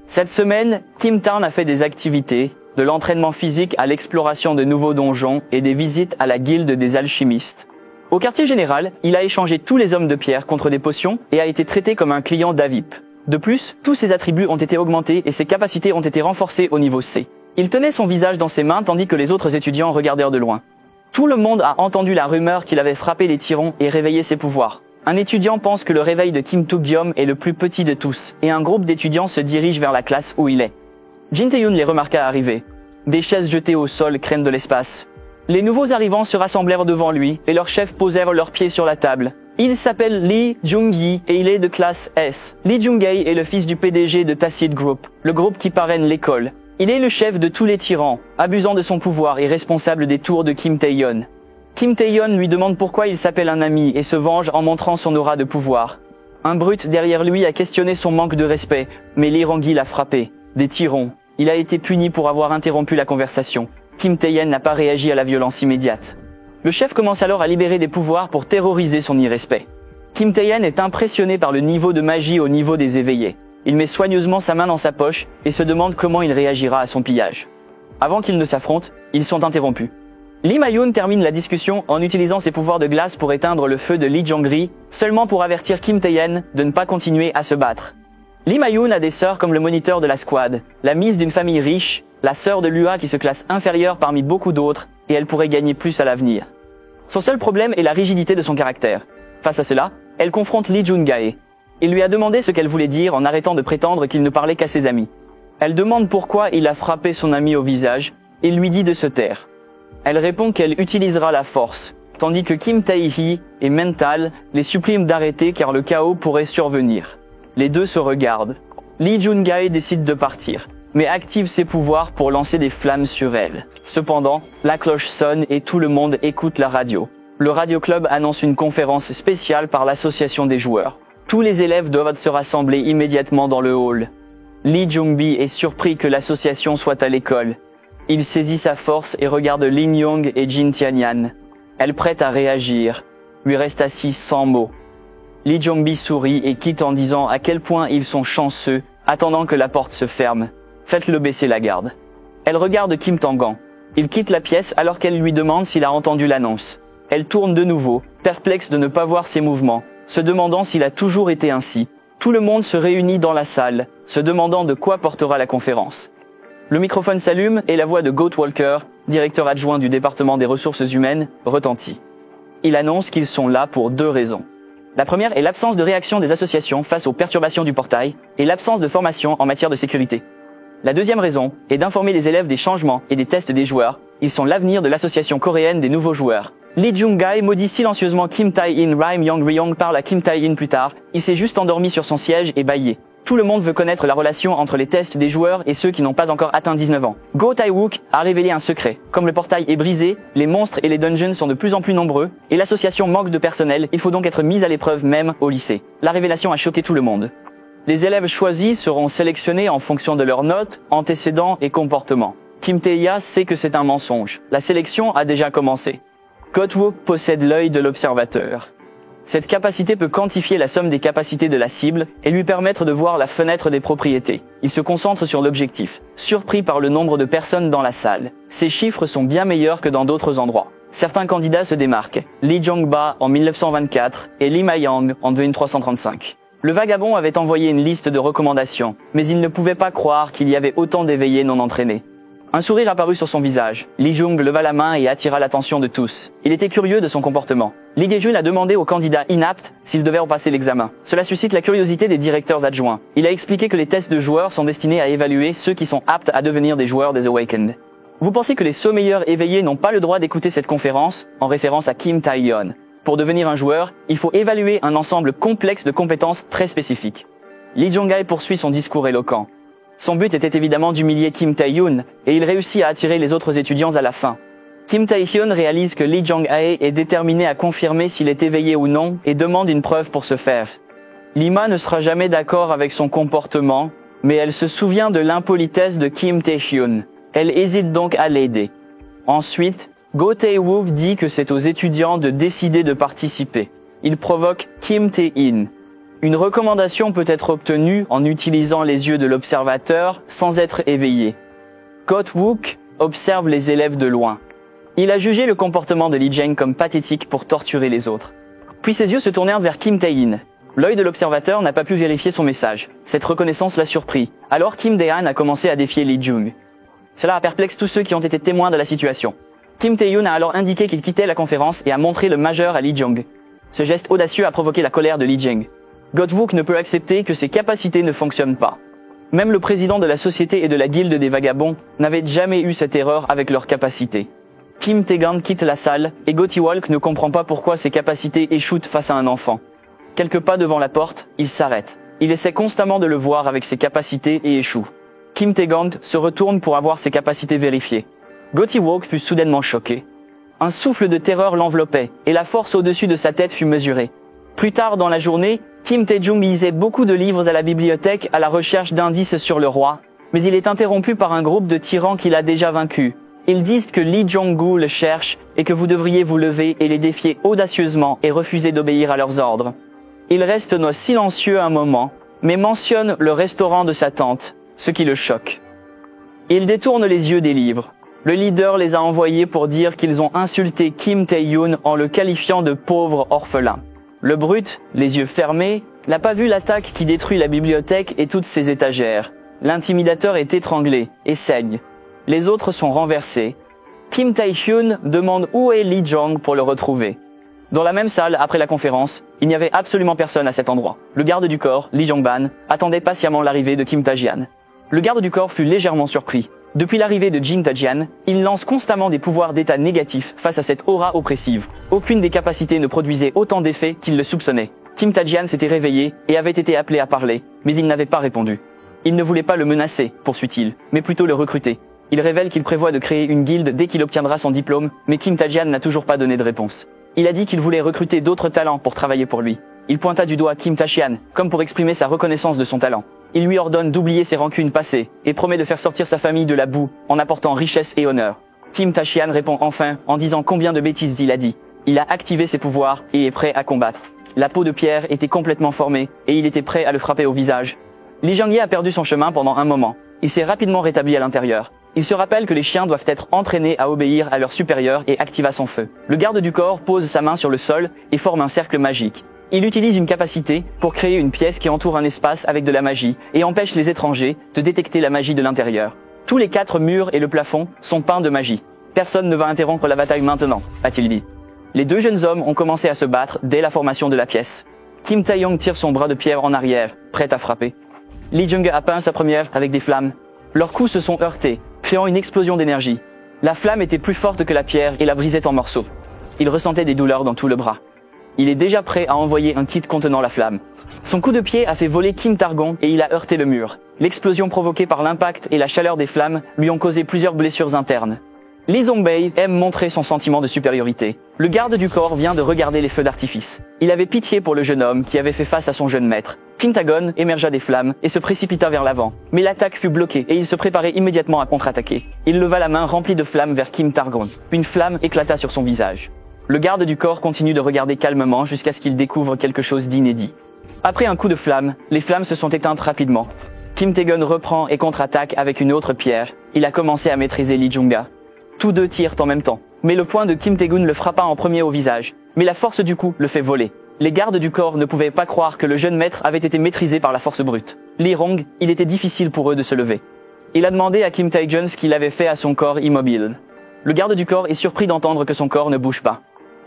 Cette semaine, Kim Tarn a fait des activités, de l'entraînement physique à l'exploration de nouveaux donjons et des visites à la guilde des alchimistes. Au quartier général, il a échangé tous les hommes de pierre contre des potions et a été traité comme un client d'AVIP. De plus, tous ses attributs ont été augmentés et ses capacités ont été renforcées au niveau C. Il tenait son visage dans ses mains tandis que les autres étudiants regardèrent de loin. Tout le monde a entendu la rumeur qu'il avait frappé les Tirons et réveillé ses pouvoirs. Un étudiant pense que le réveil de Kim Tae-gyom est le plus petit de tous, et un groupe d'étudiants se dirige vers la classe où il est. Jin Tae-yoon les remarqua arriver. Des chaises jetées au sol craignent de l'espace. Les nouveaux arrivants se rassemblèrent devant lui, et leurs chefs posèrent leurs pieds sur la table. Il s'appelle Lee Jung-gi et il est de classe S. Lee Jung-gi est le fils du PDG de Tacit Group, le groupe qui parraine l'école. Il est le chef de tous les tyrans, abusant de son pouvoir et responsable des tours de Kim Tae-yeon. Kim Tae-yeon lui demande pourquoi il s'appelle un ami et se venge en montrant son aura de pouvoir. Un brute derrière lui a questionné son manque de respect, mais Lee Rong-gi l'a frappé. Des tyrans. Il a été puni pour avoir interrompu la conversation. Kim Tae-yeon n'a pas réagi à la violence immédiate. Le chef commence alors à libérer des pouvoirs pour terroriser son irrespect. Kim Tae-yeon est impressionné par le niveau de magie au niveau des éveillés. Il met soigneusement sa main dans sa poche et se demande comment il réagira à son pillage. Avant qu'ils ne s'affrontent, ils sont interrompus. Lee Ma-yoon termine la discussion en utilisant ses pouvoirs de glace pour éteindre le feu de Lee Jong-ri, seulement pour avertir Kim Tae-yeon de ne pas continuer à se battre. Lee Ma-yoon a des sœurs comme le moniteur de la squad, la miss d'une famille riche, la sœur de Lua qui se classe inférieure parmi beaucoup d'autres, et elle pourrait gagner plus à l'avenir. Son seul problème est la rigidité de son caractère. Face à cela, elle confronte Lee Jung-gae. Il lui a demandé ce qu'elle voulait dire en arrêtant de prétendre qu'il ne parlait qu'à ses amis. Elle demande pourquoi il a frappé son ami au visage, et lui dit de se taire. Elle répond qu'elle utilisera la force, tandis que Kim Tae-hee et Mental les supplient d'arrêter car le chaos pourrait survenir. Les deux se regardent. Lee Jung-gae décide de partir, mais active ses pouvoirs pour lancer des flammes sur elle. Cependant, la cloche sonne et tout le monde écoute la radio. Le Radio Club annonce une conférence spéciale par l'association des joueurs. Tous les élèves doivent se rassembler immédiatement dans le hall. Lee Jung-bi est surpris que l'association soit à l'école. Il saisit sa force et regarde Lin Young et Jin Tianyan. Elle prête à réagir, lui reste assise sans mots. Lee Jung-bi sourit et quitte en disant à quel point ils sont chanceux, attendant que la porte se ferme. Faites-le baisser la garde. Elle regarde Kim Tae-gang. Il quitte la pièce alors qu'elle lui demande s'il a entendu l'annonce. Elle tourne de nouveau, perplexe de ne pas voir ses mouvements, se demandant s'il a toujours été ainsi. Tout le monde se réunit dans la salle, se demandant de quoi portera la conférence. Le microphone s'allume et la voix de Goat Walker, directeur adjoint du département des ressources humaines, retentit. Il annonce qu'ils sont là pour 2 raisons. La première est l'absence de réaction des associations face aux perturbations du portail et l'absence de formation en matière de sécurité. La deuxième raison est d'informer les élèves des changements et des tests des joueurs. Ils sont l'avenir de l'association coréenne des nouveaux joueurs. Lee Jung-gae maudit silencieusement Kim Tae-in. Rime Young-ryong parle à Kim Tae-in plus tard. Il s'est juste endormi sur son siège et bâillé. Tout le monde veut connaître la relation entre les tests des joueurs et ceux qui n'ont pas encore atteint 19 ans. Go Tae-wook a révélé un secret. Comme le portail est brisé, les monstres et les dungeons sont de plus en plus nombreux, et l'association manque de personnel, il faut donc être mis à l'épreuve même au lycée. La révélation a choqué tout le monde. Les élèves choisis seront sélectionnés en fonction de leurs notes, antécédents et comportements. Kim Tae-ya sait que c'est un mensonge. La sélection a déjà commencé. Goat-wook possède l'œil de l'observateur. Cette capacité peut quantifier la somme des capacités de la cible et lui permettre de voir la fenêtre des propriétés. Il se concentre sur l'objectif, surpris par le nombre de personnes dans la salle. Ces chiffres sont bien meilleurs que dans d'autres endroits. Certains candidats se démarquent. Lee Jong-ba en 1924 et Lee Ma-yang en 2335. Le vagabond avait envoyé une liste de recommandations, mais il ne pouvait pas croire qu'il y avait autant d'éveillés non entraînés. Un sourire apparut sur son visage. Lee Jung leva la main et attira l'attention de tous. Il était curieux de son comportement. Lee Jae-jun a demandé aux candidats inaptes s'ils devaient repasser l'examen. Cela suscite la curiosité des directeurs adjoints. Il a expliqué que les tests de joueurs sont destinés à évaluer ceux qui sont aptes à devenir des joueurs des Awakened. Vous pensez que les sommeilleurs éveillés n'ont pas le droit d'écouter cette conférence, en référence à Kim Tae-yeon. Pour devenir un joueur, il faut évaluer un ensemble complexe de compétences très spécifiques. Lee Jung-gae poursuit son discours éloquent. Son but était évidemment d'humilier Kim Tae-yoon, et il réussit à attirer les autres étudiants à la fin. Kim Tae-hyun réalise que Lee Jung-hae est déterminé à confirmer s'il est éveillé ou non et demande une preuve pour ce faire. Lima ne sera jamais d'accord avec son comportement, mais elle se souvient de l'impolitesse de Kim Tae-hyun. Elle hésite donc à l'aider. Ensuite, Go Tae-wook dit que c'est aux étudiants de décider de participer. Il provoque Kim Tae-in. Une recommandation peut être obtenue en utilisant les yeux de l'observateur sans être éveillé. Goat-wook observe les élèves de loin. Il a jugé le comportement de Lee Jeng comme pathétique pour torturer les autres. Puis ses yeux se tournèrent vers Kim Tae-in. L'œil de l'observateur n'a pas pu vérifier son message. Cette reconnaissance l'a surpris. Alors Kim Dae-han a commencé à défier Lee Jung. Cela a perplexé tous ceux qui ont été témoins de la situation. Kim Tae-hyun a alors indiqué qu'il quittait la conférence et a montré le majeur à Lee Jung. Ce geste audacieux a provoqué la colère de Lee Jeng. Goat-wook ne peut accepter que ses capacités ne fonctionnent pas. Même le président de la société et de la guilde des vagabonds n'avait jamais eu cette erreur avec leurs capacités. Kim Tae-gang quitte la salle et Goat-walk ne comprend pas pourquoi ses capacités échouent face à un enfant. Quelques pas devant la porte, il s'arrête. Il essaie constamment de le voir avec ses capacités et échoue. Kim Tae-gang se retourne pour avoir ses capacités vérifiées. Goat-walk fut soudainement choqué. Un souffle de terreur l'enveloppait et la force au-dessus de sa tête fut mesurée. Plus tard dans la journée, Kim Tae-jung lisait beaucoup de livres à la bibliothèque à la recherche d'indices sur le roi, mais il est interrompu par un groupe de tyrans qu'il a déjà vaincus. Ils disent que Lee Jong-gu le cherche et que vous devriez vous lever et les défier audacieusement et refuser d'obéir à leurs ordres. Il reste silencieux un moment, mais mentionne le restaurant de sa tante, ce qui le choque. Il détourne les yeux des livres. Le leader les a envoyés pour dire qu'ils ont insulté Kim Tae-hyun en le qualifiant de pauvre orphelin. Le brute, les yeux fermés, n'a pas vu l'attaque qui détruit la bibliothèque et toutes ses étagères. L'intimidateur est étranglé et saigne. Les autres sont renversés. Kim Tae-hyun demande où est Lee Jong pour le retrouver. Dans la même salle, après la conférence, il n'y avait absolument personne à cet endroit. Le garde du corps, Lee Jong-ban, attendait patiemment l'arrivée de Kim Tae-jian. Le garde du corps fut légèrement surpris. Depuis l'arrivée de Kim Tae-jian, il lance constamment des pouvoirs d'état négatifs face à cette aura oppressive. Aucune des capacités ne produisait autant d'effets qu'il le soupçonnait. Kim Tae-jian s'était réveillé et avait été appelé à parler, mais il n'avait pas répondu. Il ne voulait pas le menacer, poursuit-il, mais plutôt le recruter. Il révèle qu'il prévoit de créer une guilde dès qu'il obtiendra son diplôme, mais Kim Tae-jian n'a toujours pas donné de réponse. Il a dit qu'il voulait recruter d'autres talents pour travailler pour lui. Il pointa du doigt Kim Tae-jian, comme pour exprimer sa reconnaissance de son talent. Il lui ordonne d'oublier ses rancunes passées et promet de faire sortir sa famille de la boue en apportant richesse et honneur. Kim Tae-jian répond enfin en disant combien de bêtises il a dit. Il a activé ses pouvoirs et est prêt à combattre. La peau de pierre était complètement formée et il était prêt à le frapper au visage. Lee Jong-ye a perdu son chemin pendant un moment. Il s'est rapidement rétabli à l'intérieur. Il se rappelle que les chiens doivent être entraînés à obéir à leur supérieur et activa son feu. Le garde du corps pose sa main sur le sol et forme un cercle magique. Il utilise une capacité pour créer une pièce qui entoure un espace avec de la magie et empêche les étrangers de détecter la magie de l'intérieur. Tous les 4 murs et le plafond sont peints de magie. Personne ne va interrompre la bataille maintenant, a-t-il dit. Les 2 jeunes hommes ont commencé à se battre dès la formation de la pièce. Kim Tae-yong tire son bras de pierre en arrière, prêt à frapper. Lee Jong a peint sa première avec des flammes. Leurs coups se sont heurtés, créant une explosion d'énergie. La flamme était plus forte que la pierre et la brisait en morceaux. Il ressentait des douleurs dans tout le bras. Il est déjà prêt à envoyer un kit contenant la flamme. Son coup de pied a fait voler Kim Targon et il a heurté le mur. L'explosion provoquée par l'impact et la chaleur des flammes lui ont causé plusieurs blessures internes. Lee Zong-bae aime montrer son sentiment de supériorité. Le garde du corps vient de regarder les feux d'artifice. Il avait pitié pour le jeune homme qui avait fait face à son jeune maître. Kim Tae-gon émergea des flammes et se précipita vers l'avant. Mais l'attaque fut bloquée et il se préparait immédiatement à contre-attaquer. Il leva la main remplie de flammes vers Kim Tae-gon. Une flamme éclata sur son visage. Le garde du corps continue de regarder calmement jusqu'à ce qu'il découvre quelque chose d'inédit. Après un coup de flamme, les flammes se sont éteintes rapidement. Kim Tae-gon reprend et contre-attaque avec une autre pierre. Il a commencé à maîtriser Lee Jong-ga. Tous 2 tirent en même temps. Mais le poing de Kim Tae-gon le frappa en premier au visage. Mais la force du coup le fait voler. Les gardes du corps ne pouvaient pas croire que le jeune maître avait été maîtrisé par la force brute. Lee Rong, il était difficile pour eux de se lever. Il a demandé à Kim Tae-gon ce qu'il avait fait à son corps immobile. Le garde du corps est surpris d'entendre que son corps ne bouge pas.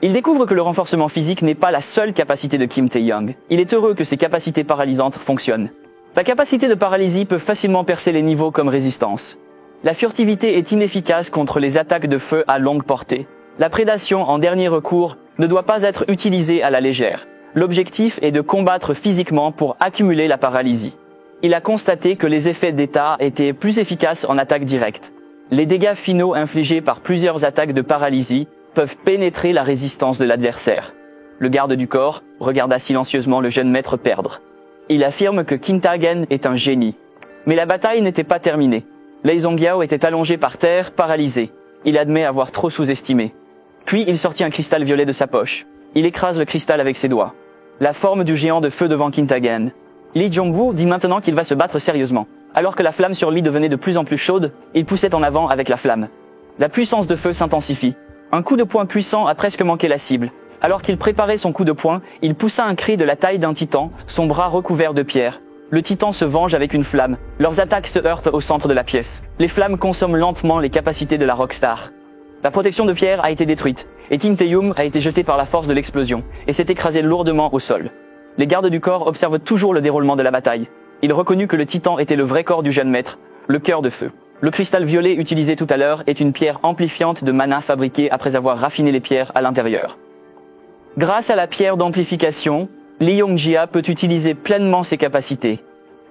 Il découvre que le renforcement physique n'est pas la seule capacité de Kim Tae-yong. Il est heureux que ses capacités paralysantes fonctionnent. La capacité de paralysie peut facilement percer les niveaux comme résistance. La furtivité est inefficace contre les attaques de feu à longue portée. La prédation en dernier recours ne doit pas être utilisée à la légère. L'objectif est de combattre physiquement pour accumuler la paralysie. Il a constaté que les effets d'état étaient plus efficaces en attaque directe. Les dégâts finaux infligés par plusieurs attaques de paralysie peuvent pénétrer la résistance de l'adversaire. Le garde du corps regarda silencieusement le jeune maître perdre. Il affirme que Kim Tae-gon est un génie. Mais la bataille n'était pas terminée. Lee Zong-yao était allongé par terre, paralysé. Il admet avoir trop sous-estimé. Puis il sortit un cristal violet de sa poche. Il écrase le cristal avec ses doigts. La forme du géant de feu devant Kim Tae-gon. Lee Jong-woo dit maintenant qu'il va se battre sérieusement. Alors que la flamme sur lui devenait de plus en plus chaude, il poussait en avant avec la flamme. La puissance de feu s'intensifie. Un coup de poing puissant a presque manqué la cible. Alors qu'il préparait son coup de poing, il poussa un cri de la taille d'un titan, son bras recouvert de pierre. Le titan se venge avec une flamme. Leurs attaques se heurtent au centre de la pièce. Les flammes consomment lentement les capacités de la Rockstar. La protection de pierre a été détruite, et Kim Tae-yong a été jeté par la force de l'explosion, et s'est écrasé lourdement au sol. Les gardes du corps observent toujours le déroulement de la bataille. Ils reconnurent que le titan était le vrai corps du jeune maître, le cœur de feu. Le cristal violet utilisé tout à l'heure est une pierre amplifiante de mana fabriquée après avoir raffiné les pierres à l'intérieur. Grâce à la pierre d'amplification, Lee Yong-jia peut utiliser pleinement ses capacités.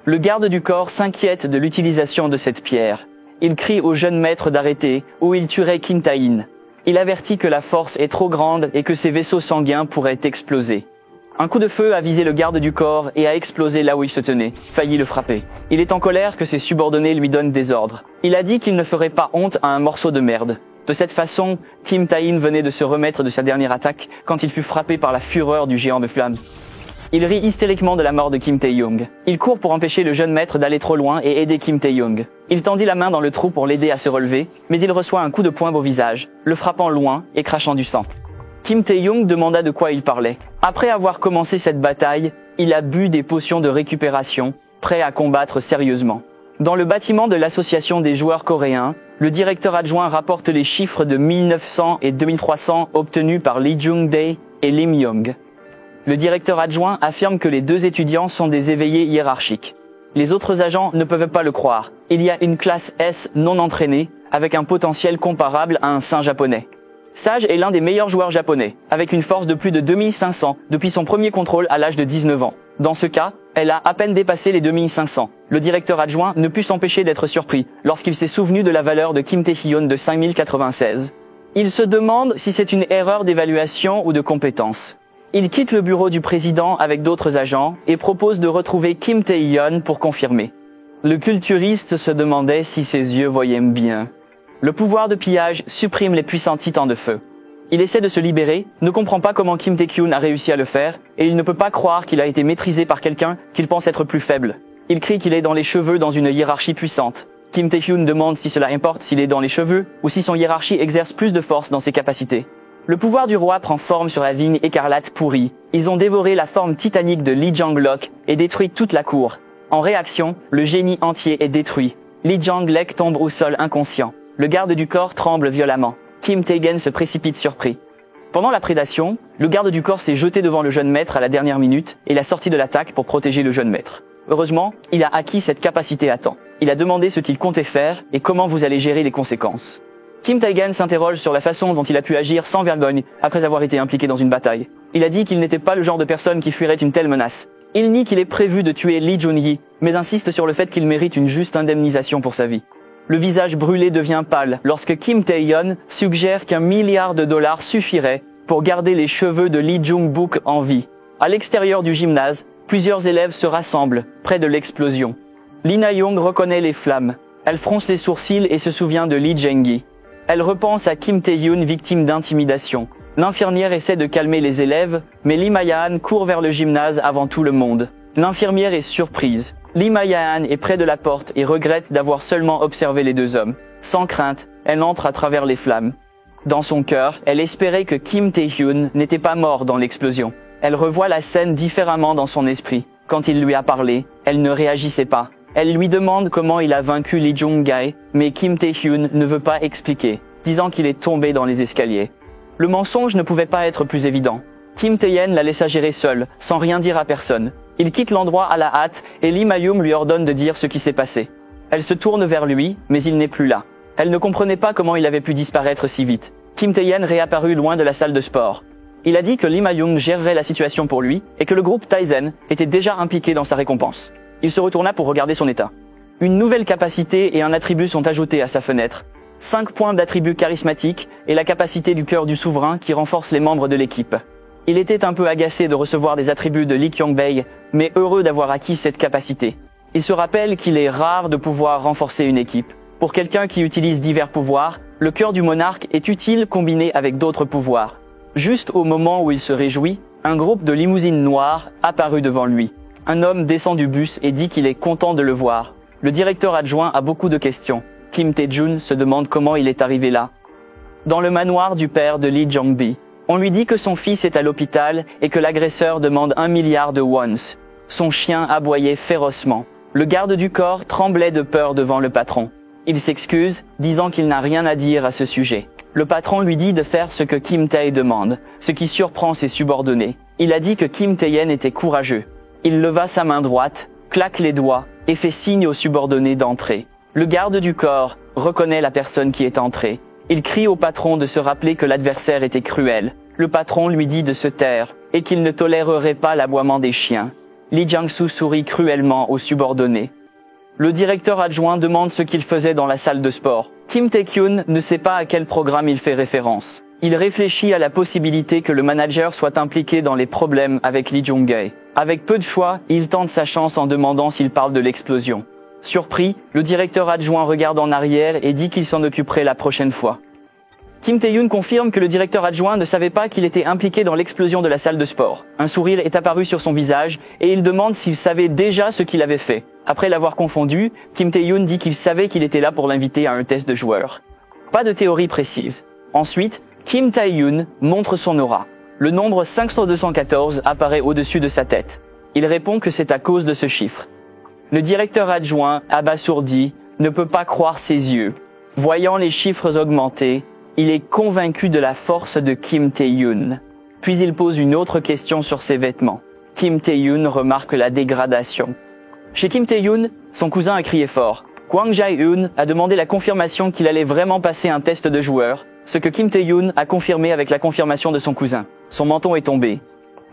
Le garde du corps s'inquiète de l'utilisation de cette pierre. Il crie au jeune maître d'arrêter ou il tuerait Kim Tae-in. Il avertit que la force est trop grande et que ses vaisseaux sanguins pourraient exploser. Un coup de feu a visé le garde du corps et a explosé là où il se tenait, failli le frapper. Il est en colère que ses subordonnés lui donnent des ordres. Il a dit qu'il ne ferait pas honte à un morceau de merde. De cette façon, Kim Tae-in venait de se remettre de sa dernière attaque quand il fut frappé par la fureur du géant de flamme. Il rit hystériquement de la mort de Kim Tae-yong. Il court pour empêcher le jeune maître d'aller trop loin et aider Kim Tae-yong. Il tendit la main dans le trou pour l'aider à se relever, mais il reçoit un coup de poing au visage, le frappant loin et crachant du sang. Kim Tae-yong demanda de quoi il parlait. Après avoir commencé cette bataille, Il a bu des potions de récupération, prêt à combattre sérieusement. Dans le bâtiment de l'association des joueurs coréens, le directeur adjoint rapporte les chiffres de 1900 et 2300 obtenus par Lee Jung-dae et Lim Young. Le directeur adjoint affirme que les deux étudiants sont des éveillés hiérarchiques. Les autres agents ne peuvent pas le croire. Il y a une classe S non entraînée, avec un potentiel comparable à un saint japonais. Sage est l'un des meilleurs joueurs japonais, avec une force de plus de 2500 depuis son premier contrôle à l'âge de 19 ans. Dans ce cas, elle a à peine dépassé les 2500. Le directeur adjoint ne put s'empêcher d'être surpris lorsqu'il s'est souvenu de la valeur de Kim Tae-hyun de 5096. Il se demande si c'est une erreur d'évaluation ou de compétence. Il quitte le bureau du président avec d'autres agents et propose de retrouver Kim Tae-hyun pour confirmer. Le culturiste se demandait si ses yeux voyaient bien. Le pouvoir de pillage supprime les puissants titans de feu. Il essaie de se libérer, ne comprend pas comment Kim Tae-hyun a réussi à le faire, et il ne peut pas croire qu'il a été maîtrisé par quelqu'un qu'il pense être plus faible. Il crie qu'il est dans les cheveux dans une hiérarchie puissante. Kim Tae-hyun demande si cela importe s'il est dans les cheveux, ou si son hiérarchie exerce plus de force dans ses capacités. Le pouvoir du roi prend forme sur la vigne écarlate pourrie. Ils ont dévoré la forme titanique de Lee Jang-lok et détruit toute la cour. En réaction, le génie entier est détruit. Lee Jang-lek tombe au sol inconscient. Le garde du corps tremble violemment. Kim Tae-gen se précipite surpris. Pendant la prédation, le garde du corps s'est jeté devant le jeune maître à la dernière minute et l'a sorti de l'attaque pour protéger le jeune maître. Heureusement, il a acquis cette capacité à temps. Il a demandé ce qu'il comptait faire et comment vous allez gérer les conséquences. Kim Tae-gen s'interroge sur la façon dont il a pu agir sans vergogne après avoir été impliqué dans une bataille. Il a dit qu'il n'était pas le genre de personne qui fuirait une telle menace. Il nie qu'il ait prévu de tuer Lee Jun-hee, mais insiste sur le fait qu'il mérite une juste indemnisation pour sa vie. Le visage brûlé devient pâle lorsque Kim Tae-hyun suggère qu'$1 milliard suffirait pour garder les cheveux de Lee Jung-book en vie. À l'extérieur du gymnase, plusieurs élèves se rassemblent, près de l'explosion. Lee Na-young reconnaît les flammes. Elle fronce les sourcils et se souvient de Lee Jeng-hee. Elle repense à Kim Tae-hyun victime d'intimidation. L'infirmière essaie de calmer les élèves, mais Lee Ma-yeon court vers le gymnase avant tout le monde. L'infirmière est surprise. Lee Ma-yeon est près de la porte et regrette d'avoir seulement observé les deux hommes. Sans crainte, elle entre à travers les flammes. Dans son cœur, elle espérait que Kim Tae-hyun n'était pas mort dans l'explosion. Elle revoit la scène différemment dans son esprit. Quand il lui a parlé, elle ne réagissait pas. Elle lui demande comment il a vaincu Lee Jung-gae, mais Kim Tae-hyun ne veut pas expliquer, disant qu'il est tombé dans les escaliers. Le mensonge ne pouvait pas être plus évident. Kim Tae-hyun la laissa gérer seule, sans rien dire à personne. Il quitte l'endroit à la hâte et Lee Ma-young lui ordonne de dire ce qui s'est passé. Elle se tourne vers lui, mais il n'est plus là. Elle ne comprenait pas comment il avait pu disparaître si vite. Kim Tae-hyun réapparut loin de la salle de sport. Il a dit que Lee Ma-young gérerait la situation pour lui et que le groupe Taizen était déjà impliqué dans sa récompense. Il se retourna pour regarder son état. Une nouvelle capacité et un attribut sont ajoutés à sa fenêtre. 5 points d'attribut charismatique et la capacité du cœur du souverain qui renforce les membres de l'équipe. Il était un peu agacé de recevoir des attributs de Lee Kyung-bae, mais heureux d'avoir acquis cette capacité. Il se rappelle qu'il est rare de pouvoir renforcer une équipe. Pour quelqu'un qui utilise divers pouvoirs, le cœur du monarque est utile combiné avec d'autres pouvoirs. Juste au moment où il se réjouit, un groupe de limousines noires apparut devant lui. Un homme descend du bus et dit qu'il est content de le voir. Le directeur adjoint a beaucoup de questions. Kim Tae-jun se demande comment il est arrivé là. Dans le manoir du père de Lee Jong-bi, on lui dit que son fils est à l'hôpital et que l'agresseur demande $1 milliard. Son chien aboyait férocement. Le garde du corps tremblait de peur devant le patron. Il s'excuse, disant qu'il n'a rien à dire à ce sujet. Le patron lui dit de faire ce que Kim Tae demande, ce qui surprend ses subordonnés. Il a dit que Kim Tae-hyun était courageux. Il leva sa main droite, claque les doigts et fait signe aux subordonnés d'entrer. Le garde du corps reconnaît la personne qui est entrée. Il crie au patron de se rappeler que l'adversaire était cruel. Le patron lui dit de se taire et qu'il ne tolérerait pas l'aboiement des chiens. Lee Jang-soo sourit cruellement aux subordonnés. Le directeur adjoint demande ce qu'il faisait dans la salle de sport. Kim Tae-hyun ne sait pas à quel programme il fait référence. Il réfléchit à la possibilité que le manager soit impliqué dans les problèmes avec Lee Jung-gae. Avec peu de choix, il tente sa chance en demandant s'il parle de l'explosion. Surpris, le directeur adjoint regarde en arrière et dit qu'il s'en occuperait la prochaine fois. Kim Tae-hyun confirme que le directeur adjoint ne savait pas qu'il était impliqué dans l'explosion de la salle de sport. Un sourire est apparu sur son visage et il demande s'il savait déjà ce qu'il avait fait. Après l'avoir confondu, Kim Tae-hyun dit qu'il savait qu'il était là pour l'inviter à un test de joueur. Pas de théorie précise. Ensuite, Kim Tae-hyun montre son aura. Le nombre 5214 apparaît au-dessus de sa tête. Il répond que c'est à cause de ce chiffre. Le directeur adjoint, abasourdi, ne peut pas croire ses yeux. Voyant les chiffres augmenter, il est convaincu de la force de Kim Tae-yoon. Puis il pose une autre question sur ses vêtements. Kim Tae-yoon remarque la dégradation. Chez Kim Tae-yoon, son cousin a crié fort. Kwang Jae-yoon a demandé la confirmation qu'il allait vraiment passer un test de joueur, ce que Kim Tae-yoon a confirmé avec la confirmation de son cousin. Son menton est tombé.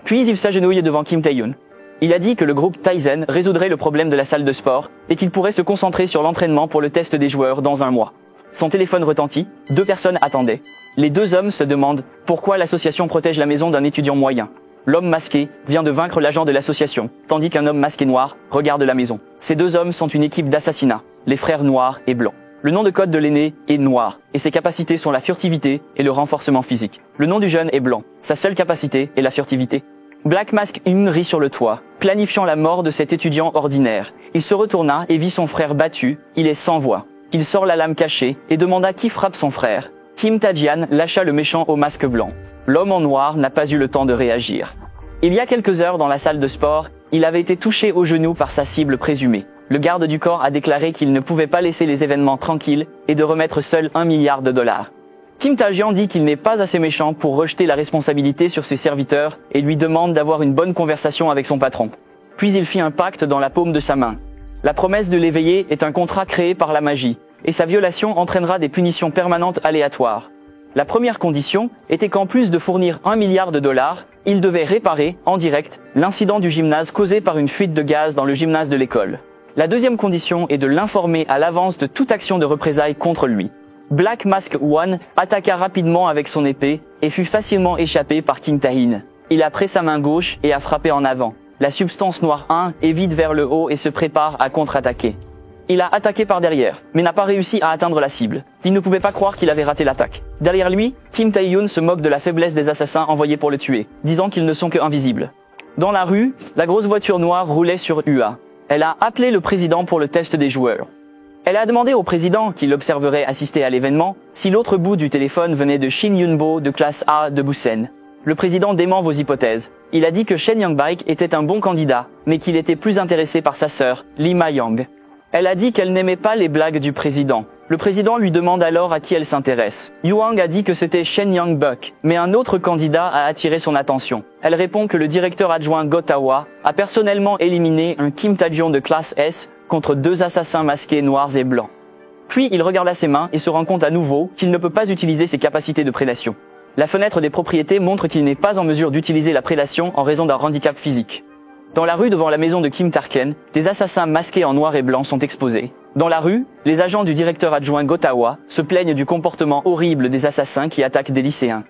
Puis il s'agenouille devant Kim Tae-yoon. Il a dit que le groupe Tizen résoudrait le problème de la salle de sport et qu'il pourrait se concentrer sur l'entraînement pour le test des joueurs dans un mois. Son téléphone retentit, 2 personnes attendaient. Les 2 hommes se demandent pourquoi l'association protège la maison d'un étudiant moyen. L'homme masqué vient de vaincre l'agent de l'association, tandis qu'un homme masqué noir regarde la maison. Ces 2 hommes sont une équipe d'assassinat, les frères noirs et blancs. Le nom de code de l'aîné est noir, et ses capacités sont la furtivité et le renforcement physique. Le nom du jeune est blanc, sa seule capacité est la furtivité. Black Mask rit sur le toit, planifiant la mort de cet étudiant ordinaire. Il se retourna et vit son frère battu, il est sans voix. Il sort la lame cachée et demanda qui frappe son frère. Kim Tae-jian lâcha le méchant au masque blanc. L'homme en noir n'a pas eu le temps de réagir. Il y a quelques heures dans la salle de sport, il avait été touché au genou par sa cible présumée. Le garde du corps a déclaré qu'il ne pouvait pas laisser les événements tranquilles et de remettre seul $1 milliard. Kim Tae-jian dit qu'il n'est pas assez méchant pour rejeter la responsabilité sur ses serviteurs et lui demande d'avoir une bonne conversation avec son patron. Puis il fit un pacte dans la paume de sa main. La promesse de l'éveiller est un contrat créé par la magie, et sa violation entraînera des punitions permanentes aléatoires. La première condition était qu'en plus de fournir $1 milliard, il devait réparer, en direct, l'incident du gymnase causé par une fuite de gaz dans le gymnase de l'école. La deuxième condition est de l'informer à l'avance de toute action de représailles contre lui. Black Mask One attaqua rapidement avec son épée et fut facilement échappé par Kim Tae-in. Il a pris sa main gauche et a frappé en avant. La substance noire 1 évite vers le haut et se prépare à contre-attaquer. Il a attaqué par derrière, mais n'a pas réussi à atteindre la cible. Il ne pouvait pas croire qu'il avait raté l'attaque. Derrière lui, Kim Tae-yoon se moque de la faiblesse des assassins envoyés pour le tuer, disant qu'ils ne sont que invisibles. Dans la rue, la grosse voiture noire roulait sur UA. Elle a appelé le président pour le test des joueurs. Elle a demandé au président, qui l'observerait assister à l'événement, si l'autre bout du téléphone venait de Shin Yun-bo de classe A de Busen. Le président dément vos hypothèses. Il a dit que Shen Yang-baik était un bon candidat, mais qu'il était plus intéressé par sa sœur, Lee Ma-young. Elle a dit qu'elle n'aimait pas les blagues du président. Le président lui demande alors à qui elle s'intéresse. Yuang a dit que c'était Shen Yang-buk, mais un autre candidat a attiré son attention. Elle répond que le directeur adjoint Go-tawa a personnellement éliminé un Kim Tae-jion de classe S contre 2 assassins masqués noirs et blancs. Puis il regarda ses mains et se rend compte à nouveau qu'il ne peut pas utiliser ses capacités de prédation. La fenêtre des propriétés montre qu'il n'est pas en mesure d'utiliser la prédation en raison d'un handicap physique. Dans la rue devant la maison de Kim Tarken, des assassins masqués en noir et blanc sont exposés. Dans la rue, les agents du directeur adjoint Go-tawa se plaignent du comportement horrible des assassins qui attaquent des lycéens.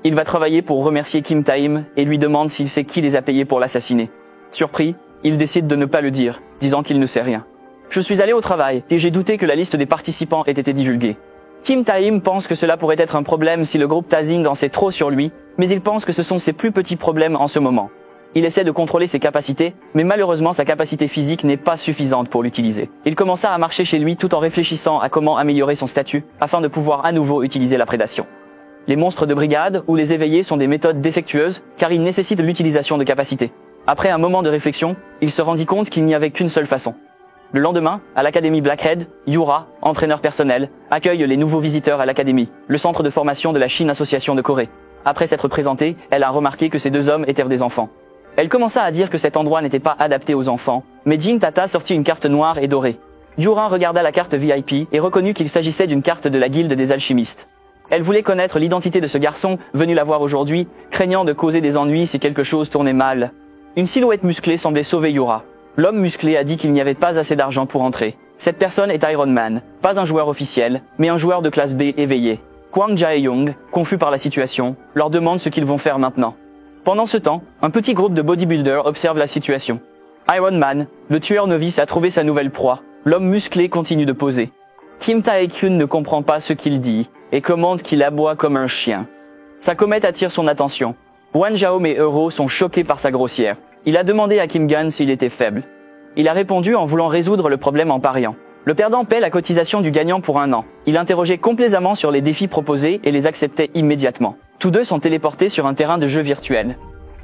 Il va travailler pour remercier Kim Tae-im et lui demande s'il sait qui les a payés pour l'assassiner. Surpris, il décide de ne pas le dire, disant qu'il ne sait rien. Je suis allé au travail et j'ai douté que la liste des participants ait été divulguée. Kim Tae-im pense que cela pourrait être un problème si le groupe Tazing en sait trop sur lui, mais il pense que ce sont ses plus petits problèmes en ce moment. Il essaie de contrôler ses capacités, mais malheureusement sa capacité physique n'est pas suffisante pour l'utiliser. Il commença à marcher chez lui tout en réfléchissant à comment améliorer son statut, afin de pouvoir à nouveau utiliser la prédation. Les monstres de brigade ou les éveillés sont des méthodes défectueuses, car ils nécessitent l'utilisation de capacités. Après un moment de réflexion, il se rendit compte qu'il n'y avait qu'une seule façon. Le lendemain, à l'académie Blackhead, Yura, entraîneur personnel, accueille les nouveaux visiteurs à l'académie, le centre de formation de la Shin Association de Corée. Après s'être présentée, elle a remarqué que ces 2 hommes étaient des enfants. Elle commença à dire que cet endroit n'était pas adapté aux enfants, mais Jin Tata sortit une carte noire et dorée. Yura regarda la carte VIP et reconnut qu'il s'agissait d'une carte de la guilde des alchimistes. Elle voulait connaître l'identité de ce garçon, venu la voir aujourd'hui, craignant de causer des ennuis si quelque chose tournait mal. Une silhouette musclée semblait sauver Yura. L'homme musclé a dit qu'il n'y avait pas assez d'argent pour entrer. Cette personne est Iron Man, pas un joueur officiel, mais un joueur de classe B éveillé. Kwang Jae-young, confus par la situation, leur demande ce qu'ils vont faire maintenant. Pendant ce temps, un petit groupe de bodybuilders observe la situation. Iron Man, le tueur novice, a trouvé sa nouvelle proie. L'homme musclé continue de poser. Kim Tae-kyun ne comprend pas ce qu'il dit et commande qu'il aboie comme un chien. Sa comète attire son attention. Wan Jaom et Euro sont choqués par sa grossière. Il a demandé à Kim Gun s'il était faible. Il a répondu en voulant résoudre le problème en pariant. Le perdant paie la cotisation du gagnant pour 1 an. Il interrogeait complaisamment sur les défis proposés et les acceptait immédiatement. Tous 2 sont téléportés sur un terrain de jeu virtuel.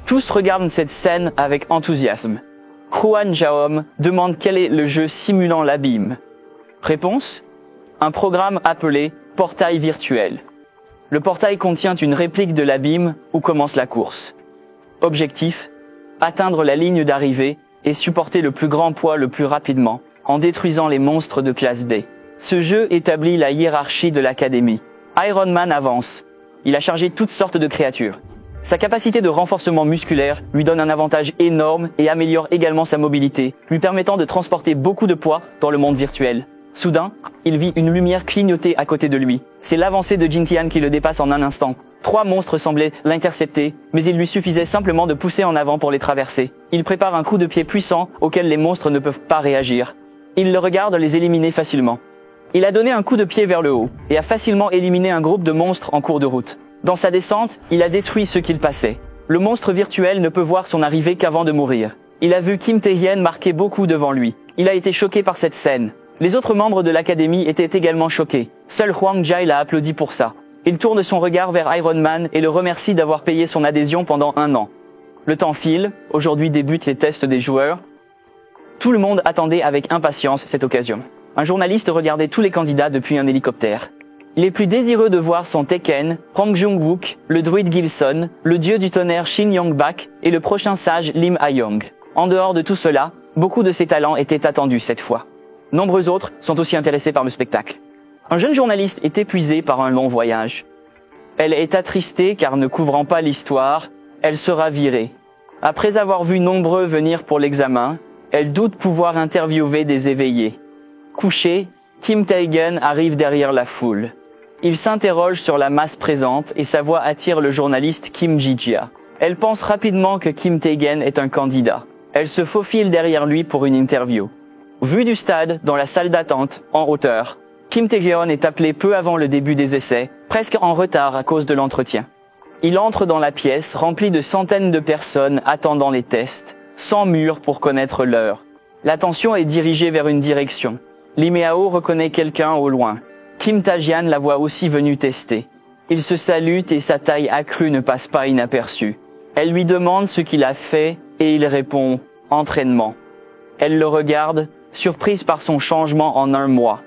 Tous regardent cette scène avec enthousiasme. Kruan Jaom demande quel est le jeu simulant l'abîme. Réponse: un programme appelé Portail virtuel. Le portail contient une réplique de l'abîme où commence la course. Objectif: atteindre la ligne d'arrivée et supporter le plus grand poids le plus rapidement, en détruisant les monstres de classe B. Ce jeu établit la hiérarchie de l'académie. Iron Man avance. Il a chargé toutes sortes de créatures. Sa capacité de renforcement musculaire lui donne un avantage énorme et améliore également sa mobilité, lui permettant de transporter beaucoup de poids dans le monde virtuel. Soudain, il vit une lumière clignoter à côté de lui. C'est l'avancée de Jin Tian qui le dépasse en un instant. 3 monstres semblaient l'intercepter, mais il lui suffisait simplement de pousser en avant pour les traverser. Il prépare un coup de pied puissant auquel les monstres ne peuvent pas réagir. Il le regarde les éliminer facilement. Il a donné un coup de pied vers le haut et a facilement éliminé un groupe de monstres en cours de route. Dans sa descente, il a détruit ceux qu'il passait. Le monstre virtuel ne peut voir son arrivée qu'avant de mourir. Il a vu Kim Tae-hyun marquer beaucoup devant lui. Il a été choqué par cette scène. Les autres membres de l'académie étaient également choqués. Seul Hwang Jae l'a applaudi pour ça. Il tourne son regard vers Iron Man et le remercie d'avoir payé son adhésion pendant 1 an. Le temps file, aujourd'hui débutent les tests des joueurs. Tout le monde attendait avec impatience cette occasion. Un journaliste regardait tous les candidats depuis un hélicoptère. Les plus désireux de voir sont Tekken, Hong Jung-wook, le druide Gilson, le dieu du tonnerre Shin Yong-bak et le prochain sage Lim Ha-young. En dehors de tout cela, beaucoup de ces talents étaient attendus cette fois. Nombreux autres sont aussi intéressés par le spectacle. Un jeune journaliste est épuisé par un long voyage. Elle est attristée car ne couvrant pas l'histoire, elle sera virée. Après avoir vu nombreux venir pour l'examen, elle doute pouvoir interviewer des éveillés. Couché, Kim Tae-hyun arrive derrière la foule. Il s'interroge sur la masse présente et sa voix attire le journaliste Kim Ji-jia. Elle pense rapidement que Kim Tae-hyun est un candidat. Elle se faufile derrière lui pour une interview. Vu du stade, dans la salle d'attente, en hauteur, Kim Tae-hyun est appelé peu avant le début des essais, presque en retard à cause de l'entretien. Il entre dans la pièce remplie de centaines de personnes attendant les tests, sans mur pour connaître l'heure. L'attention est dirigée vers une direction. Lee Meao reconnaît quelqu'un au loin. Kim Tae-hyun la voit aussi venue tester. Ils se salutent et sa taille accrue ne passe pas inaperçue. Elle lui demande ce qu'il a fait et il répond « entraînement ». Elle le regarde, surprise par son changement en 1 mois.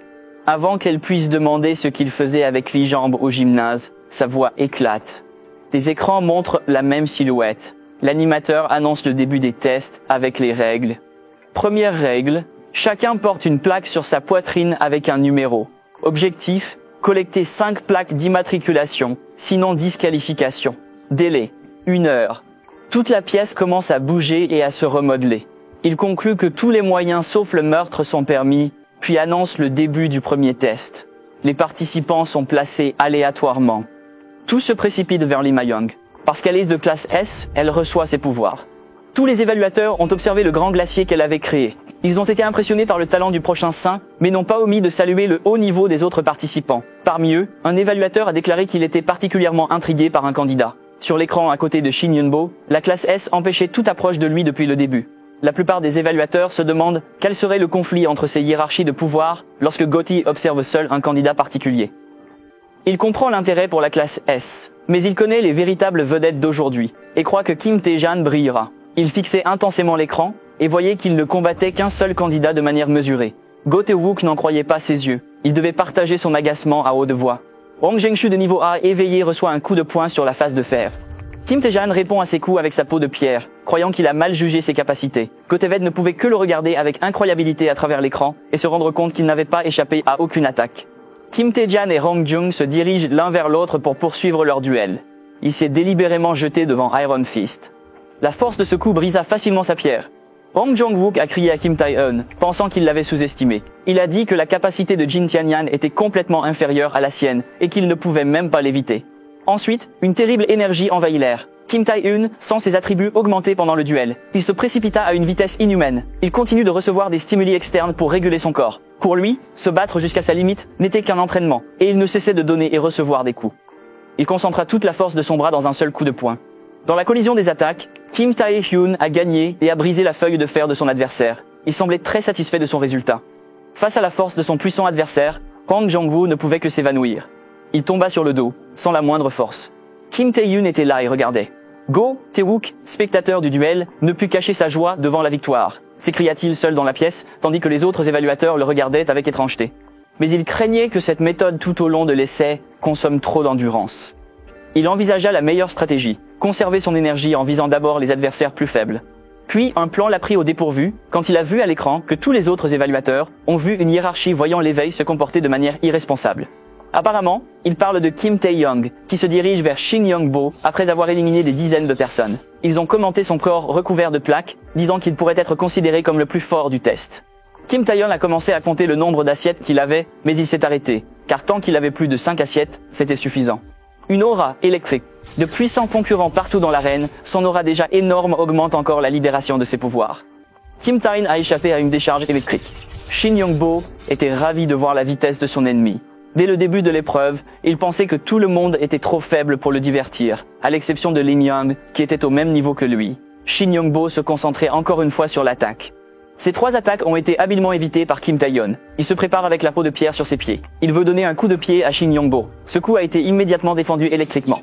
Avant qu'elle puisse demander ce qu'il faisait avec les jambes au gymnase, sa voix éclate. Des écrans montrent la même silhouette. L'animateur annonce le début des tests avec les règles. Première règle, chacun porte une plaque sur sa poitrine avec un numéro. Objectif, collecter 5 plaques d'immatriculation, sinon disqualification. Délai, 1 heure. Toute la pièce commence à bouger et à se remodeler. Il conclut que tous les moyens sauf le meurtre sont permis, puis annonce le début du premier test. Les participants sont placés aléatoirement. Tout se précipite vers Lim Ha-young. Parce qu'elle est de classe S, elle reçoit ses pouvoirs. Tous les évaluateurs ont observé le grand glacier qu'elle avait créé. Ils ont été impressionnés par le talent du prochain saint, mais n'ont pas omis de saluer le haut niveau des autres participants. Parmi eux, un évaluateur a déclaré qu'il était particulièrement intrigué par un candidat. Sur l'écran à côté de Shin Yun-bo, la classe S empêchait toute approche de lui depuis le début. La plupart des évaluateurs se demandent quel serait le conflit entre ces hiérarchies de pouvoir lorsque Gotti observe seul un candidat particulier. Il comprend l'intérêt pour la classe S, mais il connaît les véritables vedettes d'aujourd'hui, et croit que Kim Tae-hyun brillera. Il fixait intensément l'écran, et voyait qu'il ne combattait qu'un seul candidat de manière mesurée. Go Tae-wook n'en croyait pas ses yeux. Il devait partager son agacement à haute voix. Hong Jengshu de niveau A éveillé reçoit un coup de poing sur la face de fer. Kim Tae-hyun répond à ses coups avec sa peau de pierre, croyant qu'il a mal jugé ses capacités. Go Tae-ved ne pouvait que le regarder avec incroyabilité à travers l'écran et se rendre compte qu'il n'avait pas échappé à aucune attaque. Kim Tae-hyun et Hong Jung se dirigent l'un vers l'autre pour poursuivre leur duel. Il s'est délibérément jeté devant Iron Fist. La force de ce coup brisa facilement sa pierre. Hong Jong-wook a crié à Kim Tae-hyun, pensant qu'il l'avait sous-estimé. Il a dit que la capacité de Jin Tian-yan était complètement inférieure à la sienne et qu'il ne pouvait même pas l'éviter. Ensuite, une terrible énergie envahit l'air. Kim Tae-hyun sent ses attributs augmenter pendant le duel. Il se précipita à une vitesse inhumaine. Il continue de recevoir des stimuli externes pour réguler son corps. Pour lui, se battre jusqu'à sa limite n'était qu'un entraînement, et il ne cessait de donner et recevoir des coups. Il concentra toute la force de son bras dans un seul coup de poing. Dans la collision des attaques, Kim Tae-hyun a gagné et a brisé la feuille de fer de son adversaire. Il semblait très satisfait de son résultat. Face à la force de son puissant adversaire, Hong Jong-woo ne pouvait que s'évanouir. Il tomba sur le dos, sans la moindre force. Kim Tae-hyun était là et regardait. Go Tae-wook, spectateur du duel, ne put cacher sa joie devant la victoire. s'écria-t-il seul dans la pièce, tandis que les autres évaluateurs le regardaient avec étrangeté. Mais il craignait que cette méthode tout au long de l'essai consomme trop d'endurance. Il envisagea la meilleure stratégie, conserver son énergie en visant d'abord les adversaires plus faibles. Puis un plan l'a pris au dépourvu quand il a vu à l'écran que tous les autres évaluateurs ont vu une hiérarchie voyant l'éveil se comporter de manière irresponsable. Apparemment, il parle de Kim Tae-young, qui se dirige vers Shin Young-bo après avoir éliminé des dizaines de personnes. Ils ont commenté son corps recouvert de plaques, disant qu'il pourrait être considéré comme le plus fort du test. Kim Tae-young a commencé à compter le nombre d'assiettes qu'il avait, mais il s'est arrêté, car tant qu'il avait plus de 5 assiettes, c'était suffisant. Une aura électrique. De puissants concurrents partout dans l'arène, son aura déjà énorme augmente encore la libération de ses pouvoirs. Kim Tae-in a échappé à une décharge électrique. Shin Young-bo était ravi de voir la vitesse de son ennemi. Dès le début de l'épreuve, il pensait que tout le monde était trop faible pour le divertir, à l'exception de Lin Young, qui était au même niveau que lui. Shin Young-bo se concentrait encore une fois sur l'attaque. Ces 3 attaques ont été habilement évitées par Kim Tae-yeon. Il se prépare avec la peau de pierre sur ses pieds. Il veut donner un coup de pied à Shin Young-bo. Ce coup a été immédiatement défendu électriquement.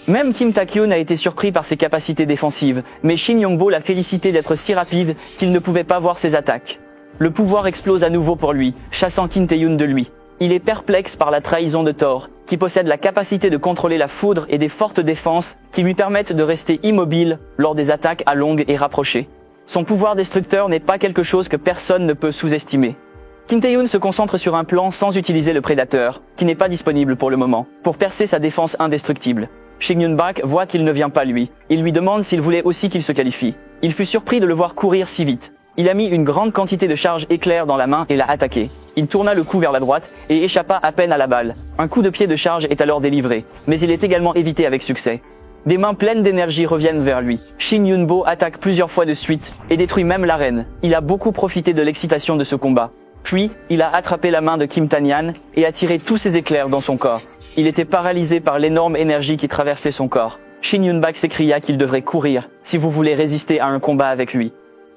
Même Kim Tae-kyun a été surpris par ses capacités défensives, mais Shin Young-bo l'a félicité d'être si rapide qu'il ne pouvait pas voir ses attaques. Le pouvoir explose à nouveau pour lui, chassant Kim Tae-yeon de lui. Il est perplexe par la trahison de Thor, qui possède la capacité de contrôler la foudre et des fortes défenses qui lui permettent de rester immobile lors des attaques à longue et rapprochée. Son pouvoir destructeur n'est pas quelque chose que personne ne peut sous-estimer. Kim Tae-yeon se concentre sur un plan sans utiliser le prédateur, qui n'est pas disponible pour le moment, pour percer sa défense indestructible. Shin Yun-bak voit qu'il ne vient pas lui. Il lui demande s'il voulait aussi qu'il se qualifie. Il fut surpris de le voir courir si vite. Il a mis une grande quantité de charge éclair dans la main et l'a attaqué. Il tourna le coup vers la droite et échappa à peine à la balle. Un coup de pied de charge est alors délivré, mais il est également évité avec succès. Des mains pleines d'énergie reviennent vers lui. Shin Yun-bo attaque plusieurs fois de suite et détruit même l'arène. Il a beaucoup profité de l'excitation de ce combat. Puis, il a attrapé la main de Kim Tae-nyan et a tiré tous ses éclairs dans son corps. Il était paralysé par l'énorme énergie qui traversait son corps. Shin Yun-bak s'écria qu'il devrait courir si vous voulez résister à un combat avec lui.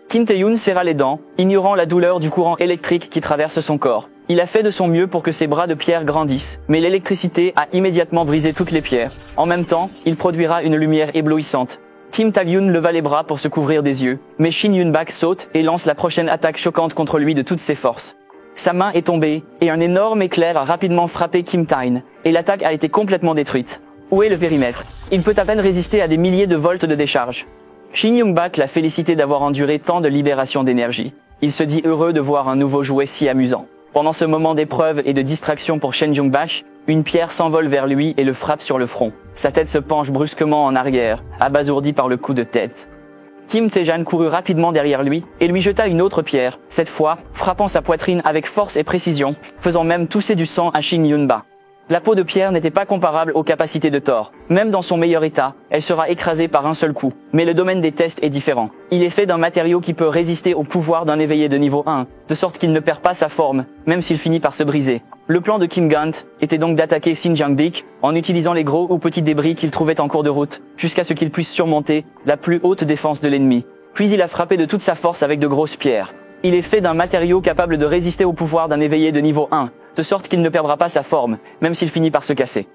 Kim Tae-yeon serra les dents, ignorant la douleur du courant électrique qui traverse son corps. Il a fait de son mieux pour que ses bras de pierre grandissent, mais l'électricité a immédiatement brisé toutes les pierres. En même temps, il produira une lumière éblouissante. Kim Tae-yeon leva les bras pour se couvrir des yeux, mais Shin Yun-bak saute et lance la prochaine attaque choquante contre lui de toutes ses forces. Sa main est tombée, et un énorme éclair a rapidement frappé Kim Tae-in, et l'attaque a été complètement détruite. Où est le périmètre? Il peut à peine résister à des milliers de volts de décharge. Shin Yun-bak l'a félicité d'avoir enduré tant de libération d'énergie. Il se dit heureux de voir un nouveau jouet si amusant. Pendant ce moment d'épreuve et de distraction pour Shen Jung-bak, une pierre s'envole vers lui et le frappe sur le front. Sa tête se penche brusquement en arrière, abasourdi par le coup de tête. Kim Tae-jan courut rapidement derrière lui et lui jeta une autre pierre, cette fois frappant sa poitrine avec force et précision, faisant même tousser du sang à Shin Yun-bak. La peau de pierre n'était pas comparable aux capacités de Thor. Même dans son meilleur état, elle sera écrasée par un seul coup. Mais le domaine des tests est différent. Il est fait d'un matériau qui peut résister au pouvoir d'un éveillé de niveau 1, de sorte qu'il ne perd pas sa forme, même s'il finit par se briser. Le plan de Kim Gant était donc d'attaquer Shin Jang-bik en utilisant les gros ou petits débris qu'il trouvait en cours de route, jusqu'à ce qu'il puisse surmonter la plus haute défense de l'ennemi. Puis il a frappé de toute sa force avec de grosses pierres. Il est fait d'un matériau capable de résister au pouvoir d'un éveillé de niveau 1, de sorte qu'il ne perdra pas sa forme, même s'il finit par se casser.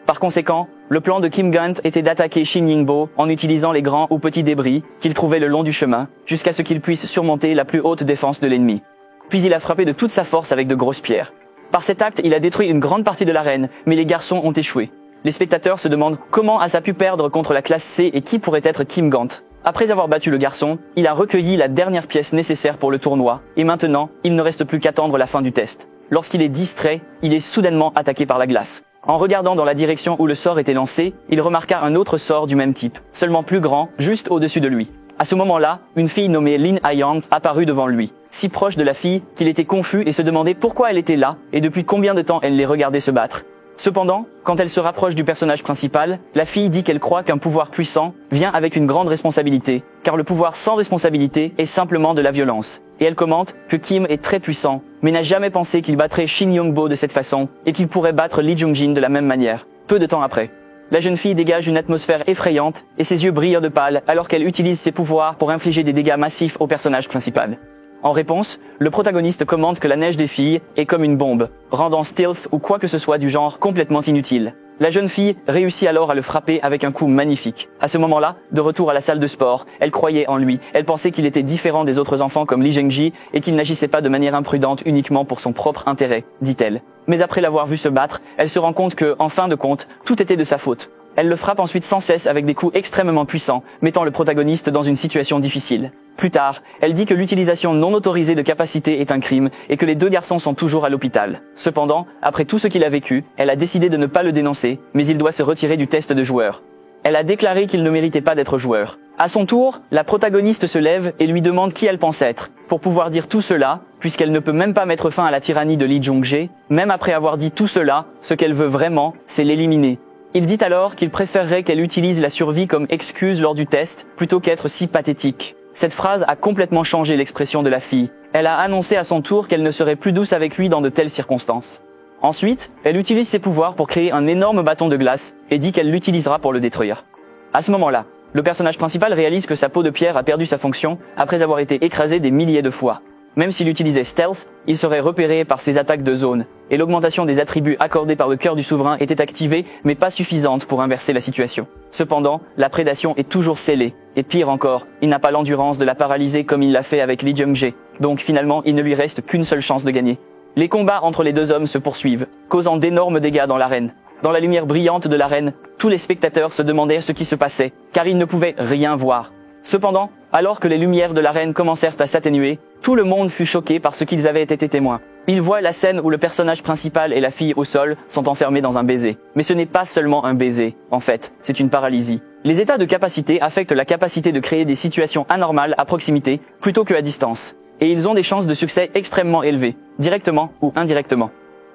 Par conséquent, le plan de Kim Gant était d'attaquer Shin Ying-bo en utilisant les grands ou petits débris qu'il trouvait le long du chemin, jusqu'à ce qu'il puisse surmonter la plus haute défense de l'ennemi. Puis il a frappé de toute sa force avec de grosses pierres. Par cet acte, il a détruit une grande partie de l'arène, mais les garçons ont échoué. Les spectateurs se demandent comment a-t-il pu perdre contre la classe C et qui pourrait être Kim Gant. Après avoir battu le garçon, il a recueilli la dernière pièce nécessaire pour le tournoi, et maintenant, il ne reste plus qu'attendre la fin du test. Lorsqu'il est distrait, il est soudainement attaqué par la glace. En regardant dans la direction où le sort était lancé, il remarqua un autre sort du même type, seulement plus grand, juste au-dessus de lui. À ce moment-là, une fille nommée Lin Ha-yang apparut devant lui, si proche de la fille qu'il était confus et se demandait pourquoi elle était là et depuis combien de temps elle les regardait se battre. Cependant, quand elle se rapproche du personnage principal, la fille dit qu'elle croit qu'un pouvoir puissant vient avec une grande responsabilité, car le pouvoir sans responsabilité est simplement de la violence. Et elle commente que Kim est très puissant, mais n'a jamais pensé qu'il battrait Shin Young-bo de cette façon, et qu'il pourrait battre Lee Jung-jin de la même manière, peu de temps après. La jeune fille dégage une atmosphère effrayante, et ses yeux brillent de pâle alors qu'elle utilise ses pouvoirs pour infliger des dégâts massifs au personnage principal. En réponse, le protagoniste commente que la neige des filles est comme une bombe, rendant stealth ou quoi que ce soit du genre complètement inutile. La jeune fille réussit alors à le frapper avec un coup magnifique. À ce moment-là, de retour à la salle de sport, elle croyait en lui. Elle pensait qu'il était différent des autres enfants comme Lee Zhengji et qu'il n'agissait pas de manière imprudente uniquement pour son propre intérêt, dit-elle. Mais après l'avoir vu se battre, elle se rend compte que, en fin de compte, tout était de sa faute. Elle le frappe ensuite sans cesse avec des coups extrêmement puissants, mettant le protagoniste dans une situation difficile. Plus tard, elle dit que l'utilisation non autorisée de capacités est un crime et que les deux garçons sont toujours à l'hôpital. Cependant, après tout ce qu'il a vécu, elle a décidé de ne pas le dénoncer, mais il doit se retirer du test de joueur. Elle a déclaré qu'il ne méritait pas d'être joueur. À son tour, la protagoniste se lève et lui demande qui elle pense être. Pour pouvoir dire tout cela, puisqu'elle ne peut même pas mettre fin à la tyrannie de Lee Jong-jae, même après avoir dit tout cela, ce qu'elle veut vraiment, c'est l'éliminer. Il dit alors qu'il préférerait qu'elle utilise la survie comme excuse lors du test, plutôt qu'être si pathétique. Cette phrase a complètement changé l'expression de la fille. Elle a annoncé à son tour qu'elle ne serait plus douce avec lui dans de telles circonstances. Ensuite, elle utilise ses pouvoirs pour créer un énorme bâton de glace et dit qu'elle l'utilisera pour le détruire. À ce moment-là, le personnage principal réalise que sa peau de pierre a perdu sa fonction après avoir été écrasée des milliers de fois. Même s'il utilisait stealth, il serait repéré par ses attaques de zone, et l'augmentation des attributs accordés par le cœur du souverain était activée, mais pas suffisante pour inverser la situation. Cependant, la prédation est toujours scellée, et pire encore, il n'a pas l'endurance de la paralyser comme il l'a fait avec Lee Jung-jae, donc finalement il ne lui reste qu'une seule chance de gagner. Les combats entre les deux hommes se poursuivent, causant d'énormes dégâts dans l'arène. Dans la lumière brillante de l'arène, tous les spectateurs se demandaient ce qui se passait, car ils ne pouvaient rien voir. Cependant, alors que les lumières de l'arène commencèrent à s'atténuer, tout le monde fut choqué par ce qu'ils avaient été témoins. Ils voient la scène où le personnage principal et la fille au sol sont enfermés dans un baiser. Mais ce n'est pas seulement un baiser, en fait, c'est une paralysie. Les états de capacité affectent la capacité de créer des situations anormales à proximité plutôt qu'à distance. Et ils ont des chances de succès extrêmement élevées, directement ou indirectement.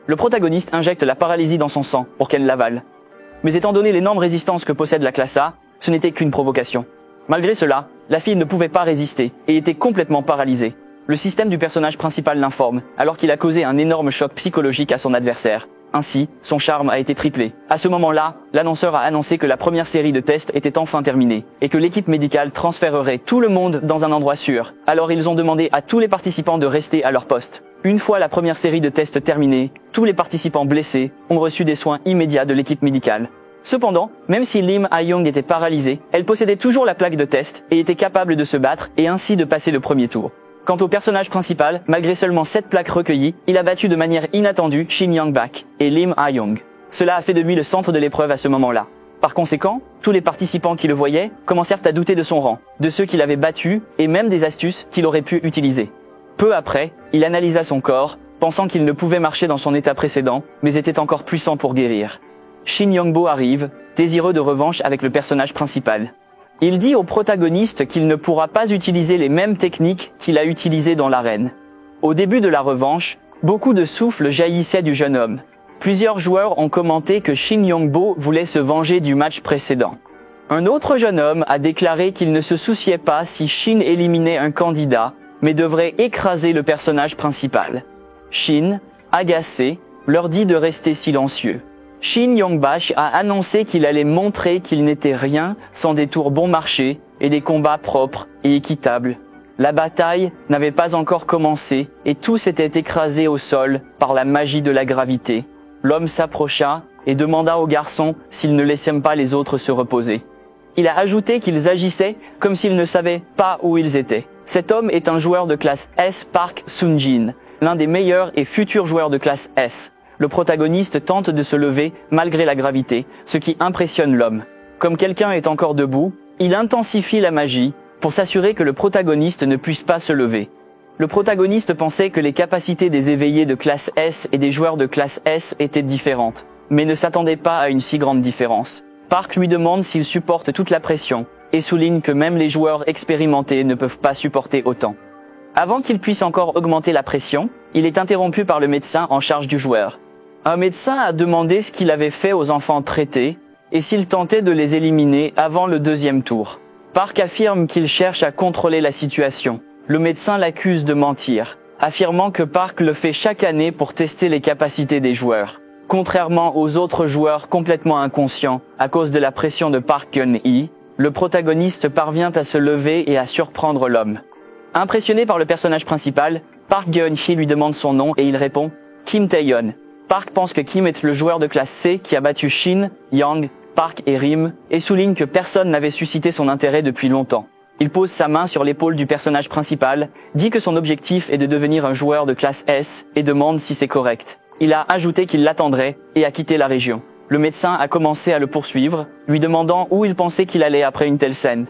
Le protagoniste injecte la paralysie dans son sang pour qu'elle l'avale. Mais étant donné l'énorme résistance que possède la classe A, ce n'était qu'une provocation. Malgré cela, la fille ne pouvait pas résister et était complètement paralysée. Le système du personnage principal l'informe, alors qu'il a causé un énorme choc psychologique à son adversaire. Ainsi, son charme a été triplé. À ce moment-là, l'annonceur a annoncé que la première série de tests était enfin terminée, et que l'équipe médicale transférerait tout le monde dans un endroit sûr. Alors ils ont demandé à tous les participants de rester à leur poste. Une fois la première série de tests terminée, tous les participants blessés ont reçu des soins immédiats de l'équipe médicale. Cependant, même si Lim Ha-young était paralysée, elle possédait toujours la plaque de test et était capable de se battre et ainsi de passer le premier tour. Quant au personnage principal, malgré seulement 7 plaques recueillies, il a battu de manière inattendue Shin Young-bak et Lim Ha-young. Cela a fait de lui le centre de l'épreuve à ce moment-là. Par conséquent, tous les participants qui le voyaient commencèrent à douter de son rang, de ceux qu'il avait battus et même des astuces qu'il aurait pu utiliser. Peu après, il analysa son corps, pensant qu'il ne pouvait marcher dans son état précédent, mais était encore puissant pour guérir. Shin Young-bo arrive, désireux de revanche avec le personnage principal. Il dit au protagoniste qu'il ne pourra pas utiliser les mêmes techniques qu'il a utilisées dans l'arène. Au début de la revanche, beaucoup de souffle jaillissait du jeune homme. Plusieurs joueurs ont commenté que Shin Young-bo voulait se venger du match précédent. Un autre jeune homme a déclaré qu'il ne se souciait pas si Shin éliminait un candidat, mais devrait écraser le personnage principal. Shin, agacé, leur dit de rester silencieux. Shin Young-bak a annoncé qu'il allait montrer qu'il n'était rien sans des tours bon marché et des combats propres et équitables. La bataille n'avait pas encore commencé et tout s'était écrasé au sol par la magie de la gravité. L'homme s'approcha et demanda aux garçons s'ils ne laissaient pas les autres se reposer. Il a ajouté qu'ils agissaient comme s'ils ne savaient pas où ils étaient. Cet homme est un joueur de classe S, Park Sun-jin, l'un des meilleurs et futurs joueurs de classe S. Le protagoniste tente de se lever malgré la gravité, ce qui impressionne l'homme. Comme quelqu'un est encore debout, il intensifie la magie pour s'assurer que le protagoniste ne puisse pas se lever. Le protagoniste pensait que les capacités des éveillés de classe S et des joueurs de classe S étaient différentes, mais ne s'attendait pas à une si grande différence. Park lui demande s'il supporte toute la pression et souligne que même les joueurs expérimentés ne peuvent pas supporter autant. Avant qu'il puisse encore augmenter la pression, il est interrompu par le médecin en charge du joueur. Un médecin a demandé ce qu'il avait fait aux enfants traités et s'il tentait de les éliminer avant le deuxième tour. Park affirme qu'il cherche à contrôler la situation. Le médecin l'accuse de mentir, affirmant que Park le fait chaque année pour tester les capacités des joueurs. Contrairement aux autres joueurs complètement inconscients à cause de la pression de Park Geun-hye, le protagoniste parvient à se lever et à surprendre l'homme. Impressionné par le personnage principal, Park Geun-hye lui demande son nom et il répond Kim Tae-yeon. Park pense que Kim est le joueur de classe C qui a battu Shin, Yang, Park et Rim, et souligne que personne n'avait suscité son intérêt depuis longtemps. Il pose sa main sur l'épaule du personnage principal, dit que son objectif est de devenir un joueur de classe S et demande si c'est correct. Il a ajouté qu'il l'attendrait et a quitté la région. Le médecin a commencé à le poursuivre, lui demandant où il pensait qu'il allait après une telle scène.